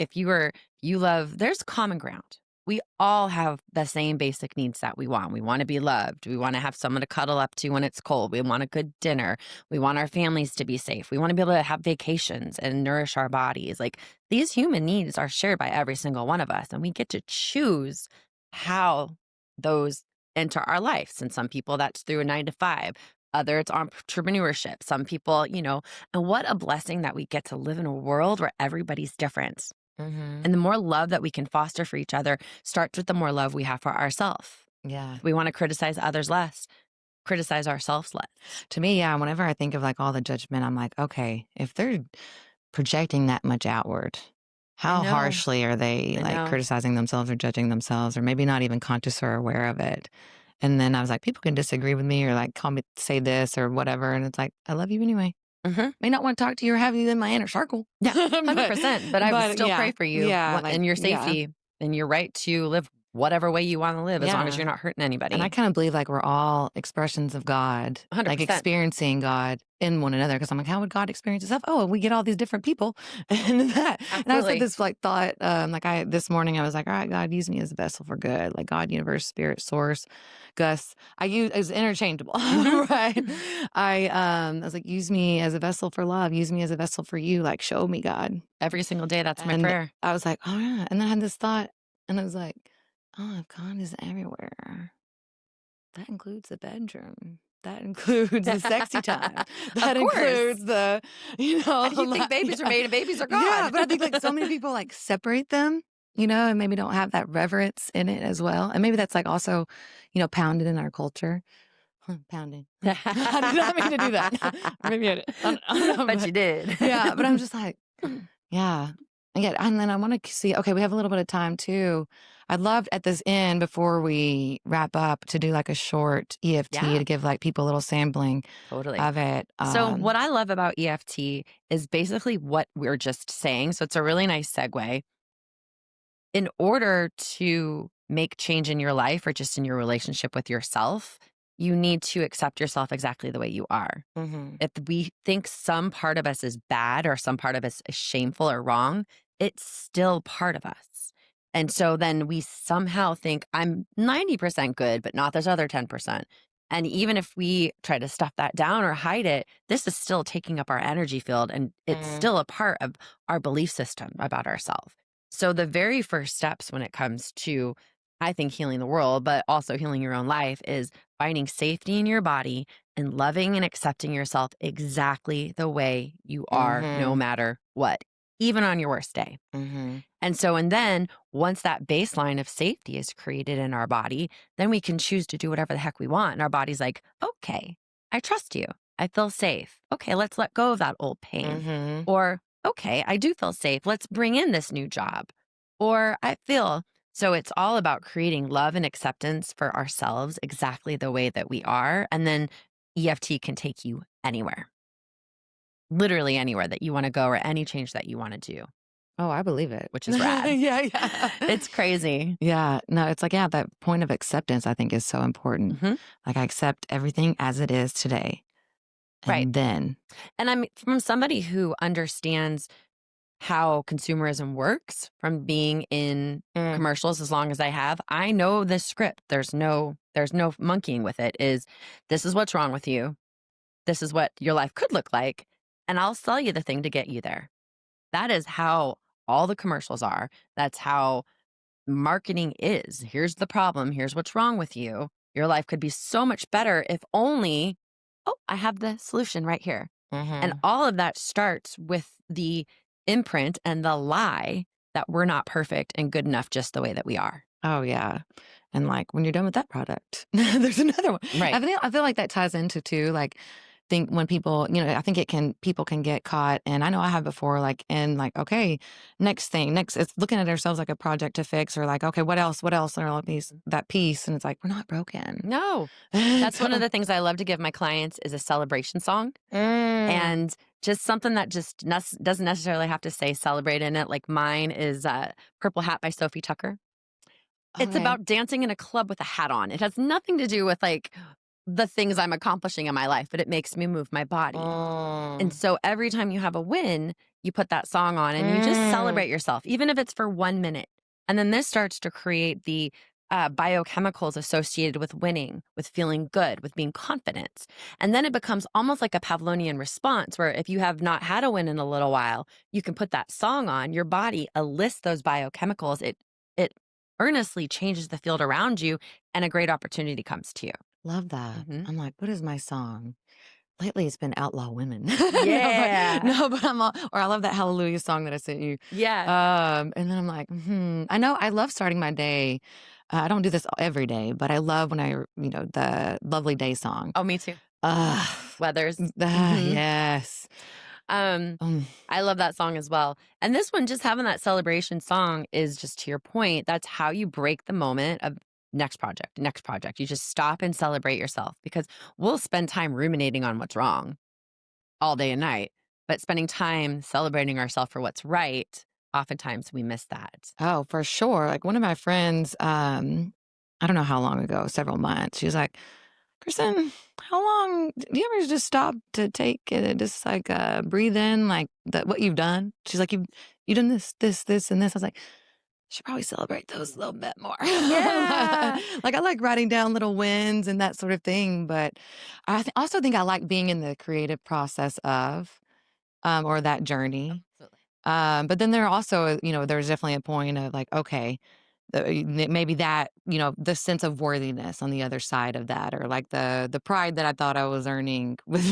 you love, there's common ground. We all have the same basic needs that we want. We want to be loved. We want to have someone to cuddle up to when it's cold. We want a good dinner. We want our families to be safe. We want to be able to have vacations and nourish our bodies. Like, these human needs are shared by every single one of us, and we get to choose how those enter our lives. And some people that's through a 9 to 5. Other, it's entrepreneurship. Some people, and what a blessing that we get to live in a world where everybody's different. Mhm. And the more love that we can foster for each other starts with the more love we have for ourselves. Yeah. If we want to criticize others less, criticize ourselves less. To me, yeah, whenever I think of, like, all the judgment, I'm like, "Okay, if they're projecting that much outward, I how know. harshly are they, I like, know. criticizing themselves or judging themselves, or maybe not even conscious or aware of it?" And then I was like, "People can disagree with me or, like, call me say this or whatever," and it's like, "I love you anyway. Hmm. May not wanna talk to you or have you in my inner circle." Yeah, But 100%. But I would still yeah, pray for you yeah, like, and your yeah, safety and your right to live whatever way you want to live as long as yeah. you're not hurting And I anybody. kinda believe, like, we're all expressions of God, like, 100%. experiencing God in one another. Because 'cause I'm like, "How would God experience himself?" Oh, we get all these different people and that and I just had Absolutely. this, like, thought, like, I this morning, I was like, "Alright, God, use me as a vessel for good." Like, God, universe, spirit, source, Gus. I use it's interchangeable, Hmm. right? I was like, "Use me as a vessel for love. Use me as a vessel for you. Like, show me, God." Every single day, that's my And prayer. I was like, "Oh, yeah." And then I had this thought, and I was like, "Oh, if God is everywhere, that includes the bedroom. That includes the sexy time. Of That course. includes the, How do you think like, babies are yeah. made and babies are Yeah, God? but I think, like, so many people, like, separate them, and maybe don't have that reverence in it as well, and maybe that's, like, also, pounded in our culture. Huh, pounding. I did not mean to do that. Or maybe I did. I don't know, Bet but you did. yeah, but I'm just like, yeah. Yeah, and then I wanna see okay, we have a little bit of time too. I'd love at this end, before we wrap up, to do, like, a short EFT Yeah, to give, like, people a little sampling totally. of it. So, what I love about EFT is basically what we're just saying. So, it's a really nice segue. In order to make change in your life or just in your relationship with yourself, you need to accept yourself exactly the way you are. Mhm, If we think some part of us is bad or some part of us is shameful or wrong, it's still part of us. And so then we somehow think, I'm 90% good, but not this other 10%. And even if we try to stuff that down or hide it, this is still taking up our energy field and it's mhm, still a part of our belief system about ourselves. So the very first steps when it comes to, I think, healing the world, but also healing your own life is finding safety in your body and loving and accepting yourself exactly the way you are, no mhm, matter what, even on your worst day. mhm, And then once that baseline of safety is created in our body, then we can choose to do whatever the heck we want. And our body's like, okay, I trust you. I feel safe. Okay, let's let go of that old pain. mhm. Or, okay, I do feel safe. Let's bring in this new job. Or I feel so it's all about creating love and acceptance for ourselves exactly the way that we are. And then EFT can take you anywhere, literally anywhere that you want to go or any change that you want to do, Oh, I believe it. which is rad. Yeah, yeah. It's crazy. Yeah, no, it's like, yeah, that point of acceptance, I think, is so important. Hmm. Like, I accept everything as it is today, Right. and then And I'm from somebody who understands how consumerism works from being in mm, commercials as long as I have. I know this script. There's no monkeying with it. Is this is what's wrong with you. This is what your life could look like. And I'll sell you the thing to get you there. That is how all the commercials are. That's how marketing is. Here's the problem. Here's what's wrong with you. Your life could be so much better if only, oh, I have the solution right here. And mhm. all of that starts with the imprint and the lie that we're not perfect and good enough just the way that we are. Oh, yeah, and, like, when you're done with that product, there's another one. Right. I feel like that ties into too, like, think when people I think it can people can get caught, and I know I have before, like, in, like, okay, next thing, next it's looking at ourselves like a project to fix or like, okay, what else, or like that piece, and it's like, we're not broken. No, that's one of So the things I love to give my clients is a celebration song mm, and just something that just doesn't necessarily have to say celebrate in it. Like mine is Purple Hat by Sophie Tucker. It's okay. about dancing in a club with a hat on. It has nothing to do with like the things I'm accomplishing in my life, but it makes me move my body. And Mm, so every time you have a win, you put that song on and you just mm, celebrate yourself, even if it's for 1 minute. And then this starts to create the biochemicals associated with winning, with feeling good, with being confident. And then it becomes almost like a Pavlovian response where if you have not had a win in a little while, you can put that song on, your body elicits those biochemicals. It earnestly changes the field around you and a great opportunity comes to you. Love that. Mhm. I'm like, "What is my song?" Lately, it's been Outlaw Women. No, but Yeah. no, but I'm all or I love that Hallelujah song that I sent you. Yeah. And then I'm like, I know I love starting my day. I don't do this every day, but I love when the Lovely Day song. Oh, me too. Ugh. Weathers. Mhm. Yes. Um, Mm. I love that song as well. And this one, just having that celebration song is just to your point. That's how you break the moment of next project, next project. You just stop and celebrate yourself because we'll spend time ruminating on what's wrong all day and night, but spending time celebrating ourselves for what's right, oftentimes we miss that. Oh, for sure. Like one of my friends, I don't know how long ago, several months, she was like, Kristen, how long do you ever just stop to take it and just like breathe in like what you've done? She's like, you've done this, and this. I was like, should probably celebrate those a little bit more. Yeah. Like I like writing down little wins and that sort of thing, but also think I like being in the creative process of or that journey. Absolutely. But then there are also, there's definitely a point of like, okay, maybe that, the sense of worthiness on the other side of that, or like the pride that I thought I was earning with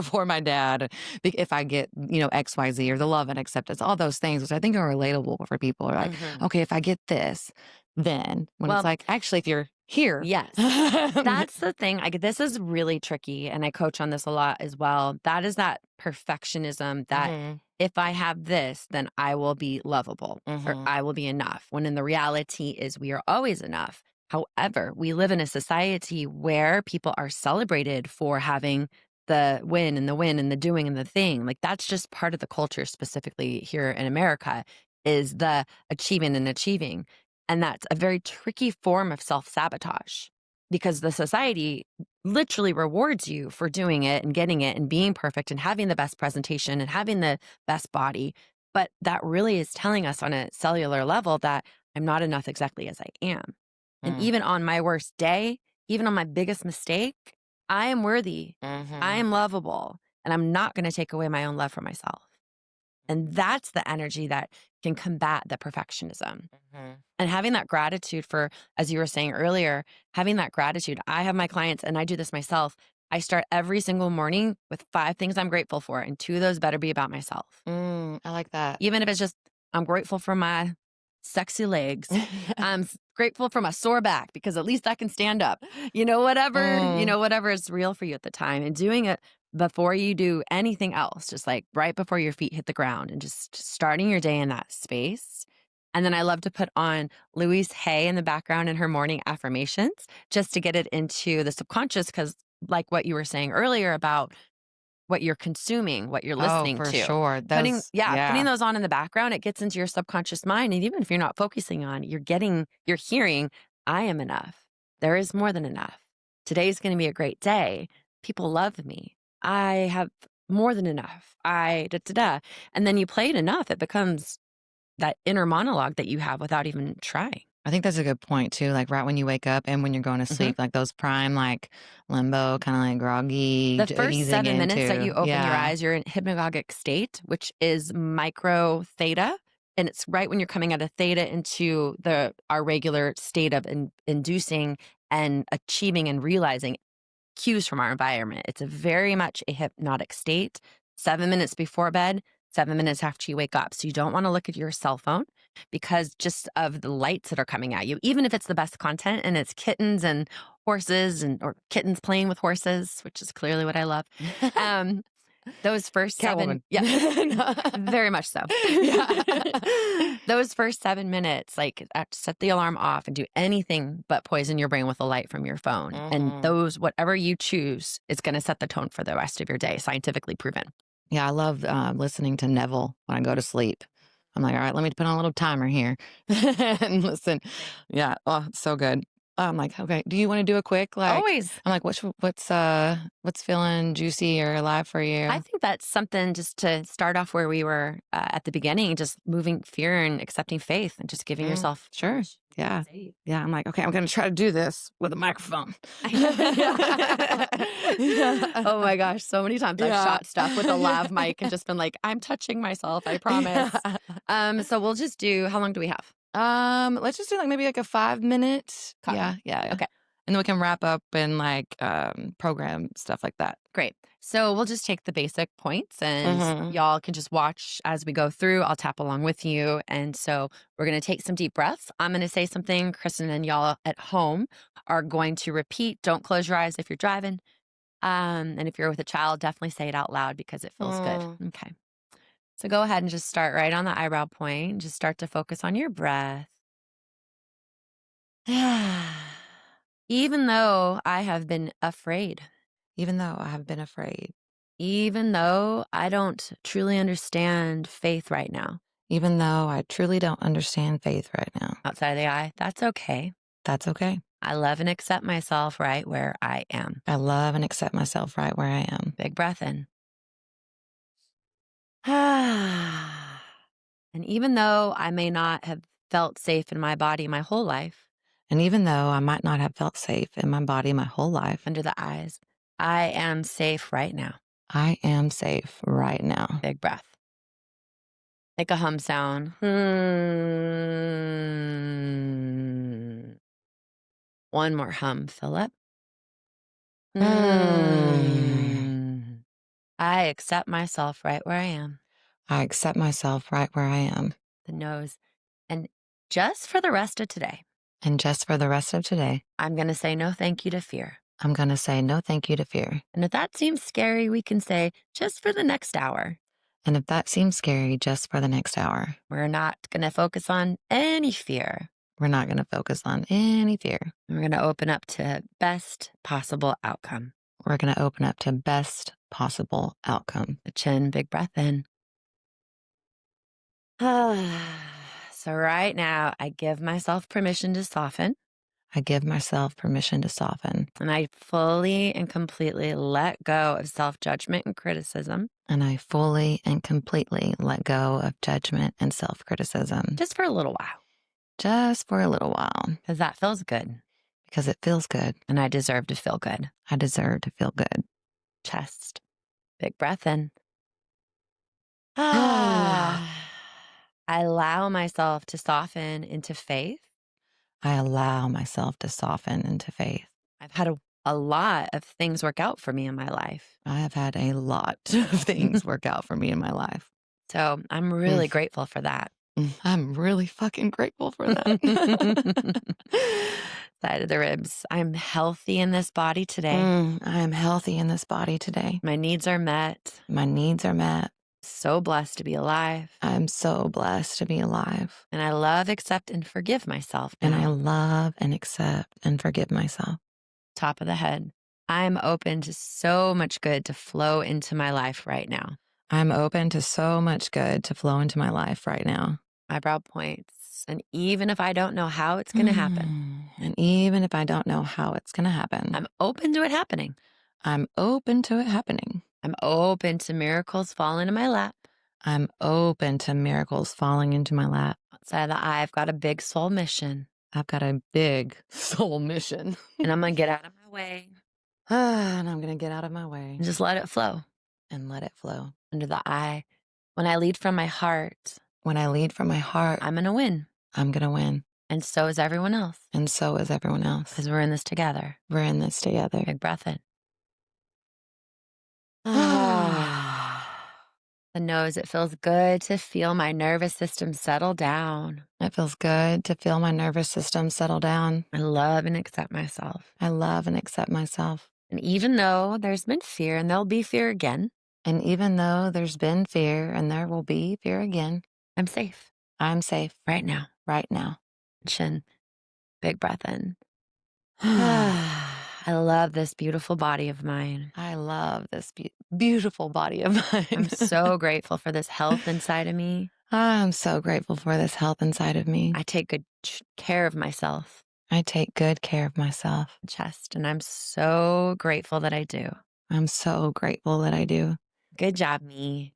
for my dad, if I get, XYZ, or the love and acceptance, all those things, which I think are relatable for people. Are like, Mhm. okay, if I get this, then when it's Well, like, actually, if you're here, yes. That's the thing. This is really tricky, and I coach on this a lot as well. That is that perfectionism that Mhm, if I have this, then I will be lovable or mhm, I will be enough. When in the reality is we are always enough. However, we live in a society where people are celebrated for having the win and the win and the doing and the thing. Like that's just part of the culture, specifically here in America, is the achieving and achieving. And that's a very tricky form of self sabotage because the society literally rewards you for doing it and getting it and being perfect and having the best presentation and having the best body. But that really is telling us on a cellular level that I'm not enough exactly as I am. And mm, even on my worst day, even on my biggest mistake, I am worthy. I mhm, am lovable. And I'm not going to take away my own love for myself. And that's the energy that can combat the perfectionism. mhm. And having that gratitude for, as you were saying earlier, having that gratitude. I have my clients, and I do this myself. I start every single morning with 5 things I'm grateful for, and 2 of those better be about myself. I like that. Even if it's just, I'm grateful for my sexy legs. Grateful for my sore back because at least I can stand up. Mm. Whatever is real for you at the time, and doing it before you do anything else, just like right before your feet hit the ground and just starting your day in that space. And then I love to put on Louise Hay in the background in her morning affirmations just to get it into the subconscious. Because, like what you were saying earlier about what you're consuming, what you're Oh, listening for to. sure. Those, Putting yeah. those on in the background, it gets into your subconscious mind. And even if you're not focusing on it, you're hearing, I am enough. There is more than enough. Today's going to be a great day. People love me. I have more than enough. Da, da, da. And then you play it enough, it becomes that inner monologue that you have without even trying. I think that's a good point too. Like right when you wake up and when you're going to Mhm. sleep, like those prime, like limbo, kind of like groggy, The first easing 7 minutes that into. you open your Yeah. eyes, you're in hypnagogic state, which is micro theta. And it's right when you're coming out of theta into our regular state of inducing and achieving and realizing cues from our environment. It's a very much a hypnotic state. 7 minutes before bed, 7 minutes after you wake up. So you don't want to look at your cell phone because just of the lights that are coming at you, even if it's the best content and it's kittens and horses or kittens playing with horses, which is clearly what I love. Um, those first seven, Catwoman. yeah, very much so. Yeah. Those first 7 minutes, like set the alarm off and do anything but poison your brain with a light from your phone. And Hmm. whatever you choose, is going to set the tone for the rest of your day, scientifically proven. Yeah. I love listening to Neville when I go to sleep. I'm like, all right, let me put on a little timer here and listen. Yeah. Oh, so good. I'm like, okay, do you want to do a quick, like, Always. I'm like, what's feeling juicy or alive for I you? think that's something just to start off where we were at the beginning, just moving fear and accepting faith and just giving yourself Sure. Yeah. Yeah. I'm like, okay, I'm going to try to do this with a microphone. I know. Yeah. Oh my gosh, so many times I've Yeah. shot stuff with a lav mic and just been like, I'm touching myself, I promise. Yeah. So we'll just do, how long do we have? Let's just do like maybe like a 5 minute. Copy. Yeah. Yeah. Yeah. Okay. and then we can wrap up and, like, program stuff like that. Great. So we'll just take the basic points and Mhm. y'all can just watch as we go through. I'll tap along with you. And so we're going to take some deep breaths. I'm going to say something. Kristen and y'all at home are going to repeat. Don't close your eyes if you're driving. And if you're with a child, definitely say it out loud because it feels good. Mm. Okay. So go ahead and just start right on the eyebrow point. Just start to focus on your breath. Even though I have been afraid, Even though I have been afraid, even though I don't truly understand faith right now, even though I truly don't understand faith right now, outside of the eye, that's okay. that's okay. I love and accept myself right where I am. I love and accept myself right where I am. Big breath in. And even though I may not have felt safe in my body my whole life, And even though I might not have felt safe in my body my whole life, under the eyes, I am safe right now. I am safe right now. Big breath. Make a hum sound. One more hum, Philip. Mm. I accept myself right where I am. I accept myself right where I am. The nose. And just for the rest of today, And just for the rest of today, I'm going to say no thank you to fear. I'm going to say no thank you to fear. And if that seems scary, we can say just for the next hour, And if that seems scary, just for the next hour, we're not going to focus on any fear. we're not going to focus on any fear. We're going to open up to best possible outcome. We're going to open up to best possible outcome. The chin, big breath in. So right now, I give myself permission to soften, I give myself permission to soften, and I fully and completely let go of self-judgment and criticism, and I fully and completely let go of judgment and self criticism just for a little while, just for a little while because that feels good, because it feels good. and I deserve to feel good. I deserve to feel good. Chest, big breath in. I I allow myself to soften into faith. allow myself to soften into faith. I've had a lot of things work out for me in my life. I have had a lot of things work out for me in my life. So I'm really grateful for that. I'm really fucking grateful for that. Side of the ribs. I'm healthy in this body today. I am healthy in this body today. My needs are met. My needs are met. So blessed to be alive. I'm so blessed to be alive. And I love, accept, and forgive myself And I now. love and accept and forgive myself. Top of the head. I'm open to so much good to flow into my life right now. I'm open to so much good to flow into my life right now. Eyebrow points. And even if I don't know how it's going to happen, And even if I don't know how it's going to happen, I'm open to it happening. I'm open to it happening. I'm open to miracles falling in my lap. I'm open to miracles falling into my lap. Outside of the eye, I've got a big soul mission. I've got a big soul mission. And I'm going to get out of my way And I'm going to get out of my way and just let it flow. and let it flow. Under the eye. When I lead from my heart, When I lead from my heart, I'm going to win. I'm going to win. And so is everyone else. And so is everyone else. Because we're in this together. We're in this together. Big breath in. The nose, it feels good to feel my nervous system settle down. It feels good to feel my nervous system settle down. I love and accept myself. I love and accept myself. And even though there's been fear and there'll be fear again, And even though there's been fear and there will be fear again, I'm safe I'm safe right now. right now. Chin, big breath in. I I love this beautiful body of mine. love this beautiful body of mine. I'm so grateful for this health inside of me. I'm so grateful for this health inside of me. I take good care of myself. I take good care of myself. Chest, and I'm so grateful that I do. I'm so grateful that I do. Good job, me.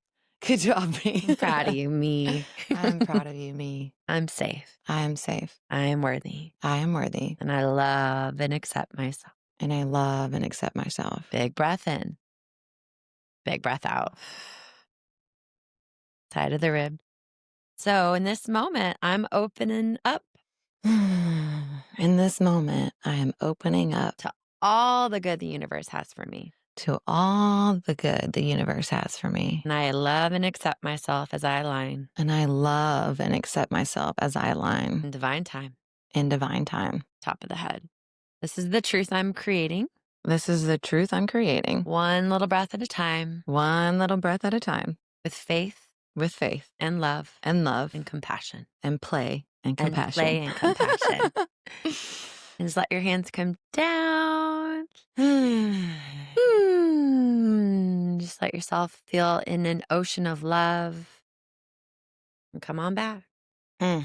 Good job, me. I'm proud of you, me. I'm proud of you, me. I'm safe. I am safe. I am worthy. I am worthy. And I love and accept myself. And I love and accept myself. Big breath in. Big breath out. Side of the rib. So in this moment, I'm opening up In this moment, I am opening up To all the good the universe has for me. to all the good the universe has for me. And I love and accept myself as I align And I love and accept myself as I align in divine time, in divine time. top of the head. This is the truth I'm creating, This is the truth I'm creating, one little breath at a time, one little breath at a time, with faith with faith and love and love and compassion and play and and compassion. play and compassion. And just let your hands come down. Just let yourself feel in an ocean of love and come on back. Mm.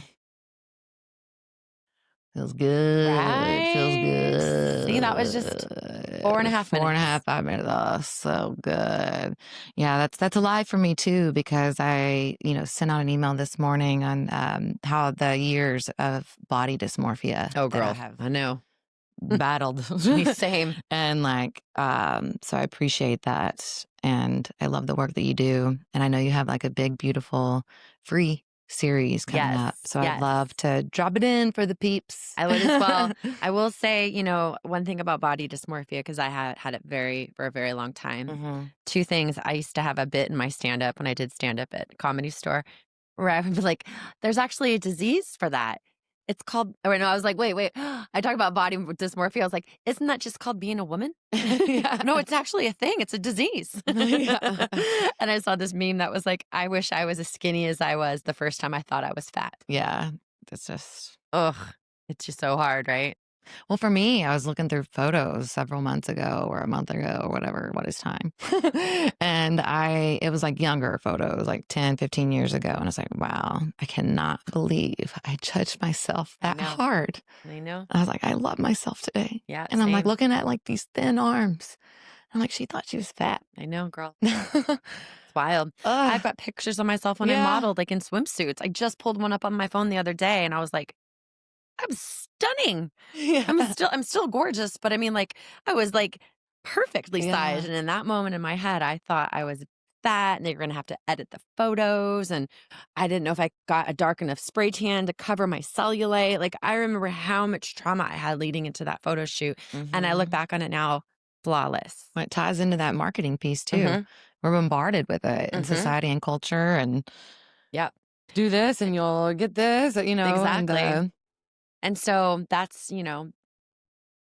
Feels good. Feels Right? See, that was just good. 4.5 Four and a minutes. half, 5 minutes. Oh, so good. Yeah, that's alive for me too, because I, sent out an email this morning on how the years of body dysmorphia Oh, that I girl. have I know. battled. Same. And so I appreciate that. And I love the work that you do. And I know you have like a big, beautiful free series coming Yes. up. So I'd Yes. love to drop it in for the peeps. I would as well. I will say, one thing about body dysmorphia, because I had it for a very long time. Hmm. Two things. I used to have a bit in my stand up when I did stand up at Comedy Store, where I would be like, there's actually a disease for that. It's called, or no, I was like, wait. I talk about body dysmorphia. I was like, isn't that just called being a woman? Yeah. No, it's actually a thing. It's a disease. Yeah. And I saw this meme that was like, I wish I was as skinny as I was the first time I thought I was fat. Yeah. That's just. Ugh, it's just so hard, right? Well, for me, I was looking through photos several months ago or a month ago or whatever, what is time? And it was like younger photos, like 10, 15 years ago. And I was like, wow, I cannot believe I judged myself that know. hard. I know. I was like, I love myself today. Yeah, And I'm like same. looking at like these thin arms. I'm like, she thought she was fat. I know, girl. Ugh, It's wild. I've got pictures of myself when I yeah. modeled, like in swimsuits. I just pulled one up on my phone the other day, and I was like, I'm stunning. Yeah. I'm still gorgeous, but I mean, like, I was like perfectly Yeah. sized. And in that moment in my head, I thought I was fat and they were gonna have to edit the photos. And I didn't know if I got a dark enough spray tan to cover my cellulite. Like, I remember how much trauma I had leading into that photo shoot. And I look Mhm. back on it now, flawless. Well, it ties into that marketing piece too. Mm-hmm. We're bombarded with it in Mm-hmm. society and culture, and Yep. do this and you'll get this, Exactly. And so that's,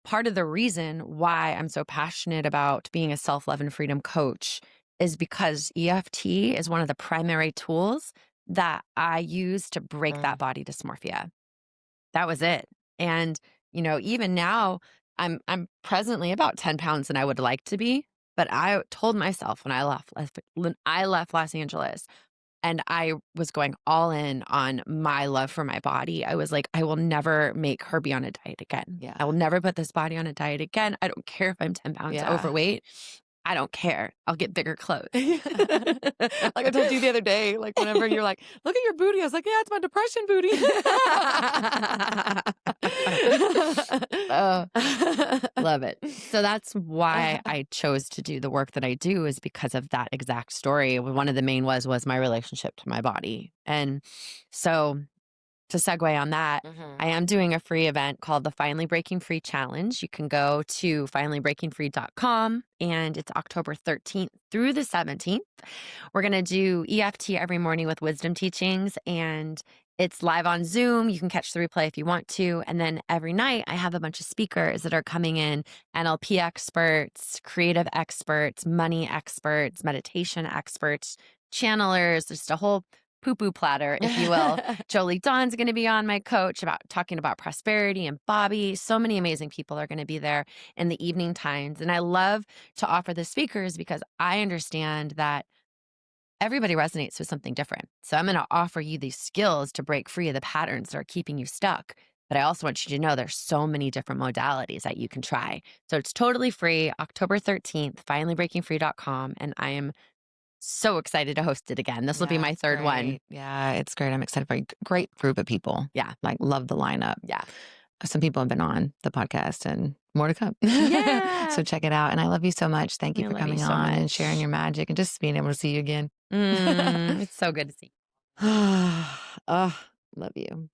part of the reason why I'm so passionate about being a self-love and freedom coach is because EFT is one of the primary tools that I use to break that Mm. body dysmorphia. That was it. And, even now I'm presently about 10 pounds than I would like to be, but I told myself when I left Los Angeles and I was going all in on my love for my body. I was like, I will never make her be on a diet again. Yeah. I will never put this body on a diet again. I don't care if I'm 10 pounds Yeah. overweight. I don't care. I'll get bigger clothes. Like I told you the other day, like whenever you're like, look at your booty, I was like, yeah, it's my depression booty. Love it. So that's why I chose to do the work that I do, is because of that exact story. One of the main was my relationship to my body. And so to segue on that, I am doing a free event called the Finally Breaking Free Challenge. You can go to finallybreakingfree.com, and it's October 13th through the 17th. We're going to do EFT every morning with wisdom teachings, and it's live on Zoom. You can catch the replay if you want to. And then every night, I have a bunch of speakers that are coming in: NLP experts, creative experts, money experts, meditation experts, channelers, just a whole poo-poo platter, if you will. Jolie Dawn's going to be on, my coach, talking about prosperity, and Bobby. So many amazing people are going to be there in the evening times. And I love to offer the speakers because I understand that everybody resonates with something different. So I'm going to offer you these skills to break free of the patterns that are keeping you stuck. But I also want you to know there's so many different modalities that you can try. So it's totally free, October 13th, finallybreakingfree.com. And I am so excited to host it again. This will be my third one. Yeah, it's great. I'm excited for a great group of people. Yeah. Like, love the lineup. Yeah. Some people have been on the podcast and more to come. Yeah. So check it out. And I love you so much. Thank you I for love you coming so on and much. sharing your magic and just being able to see you again. It's so good to see you. Oh, love you.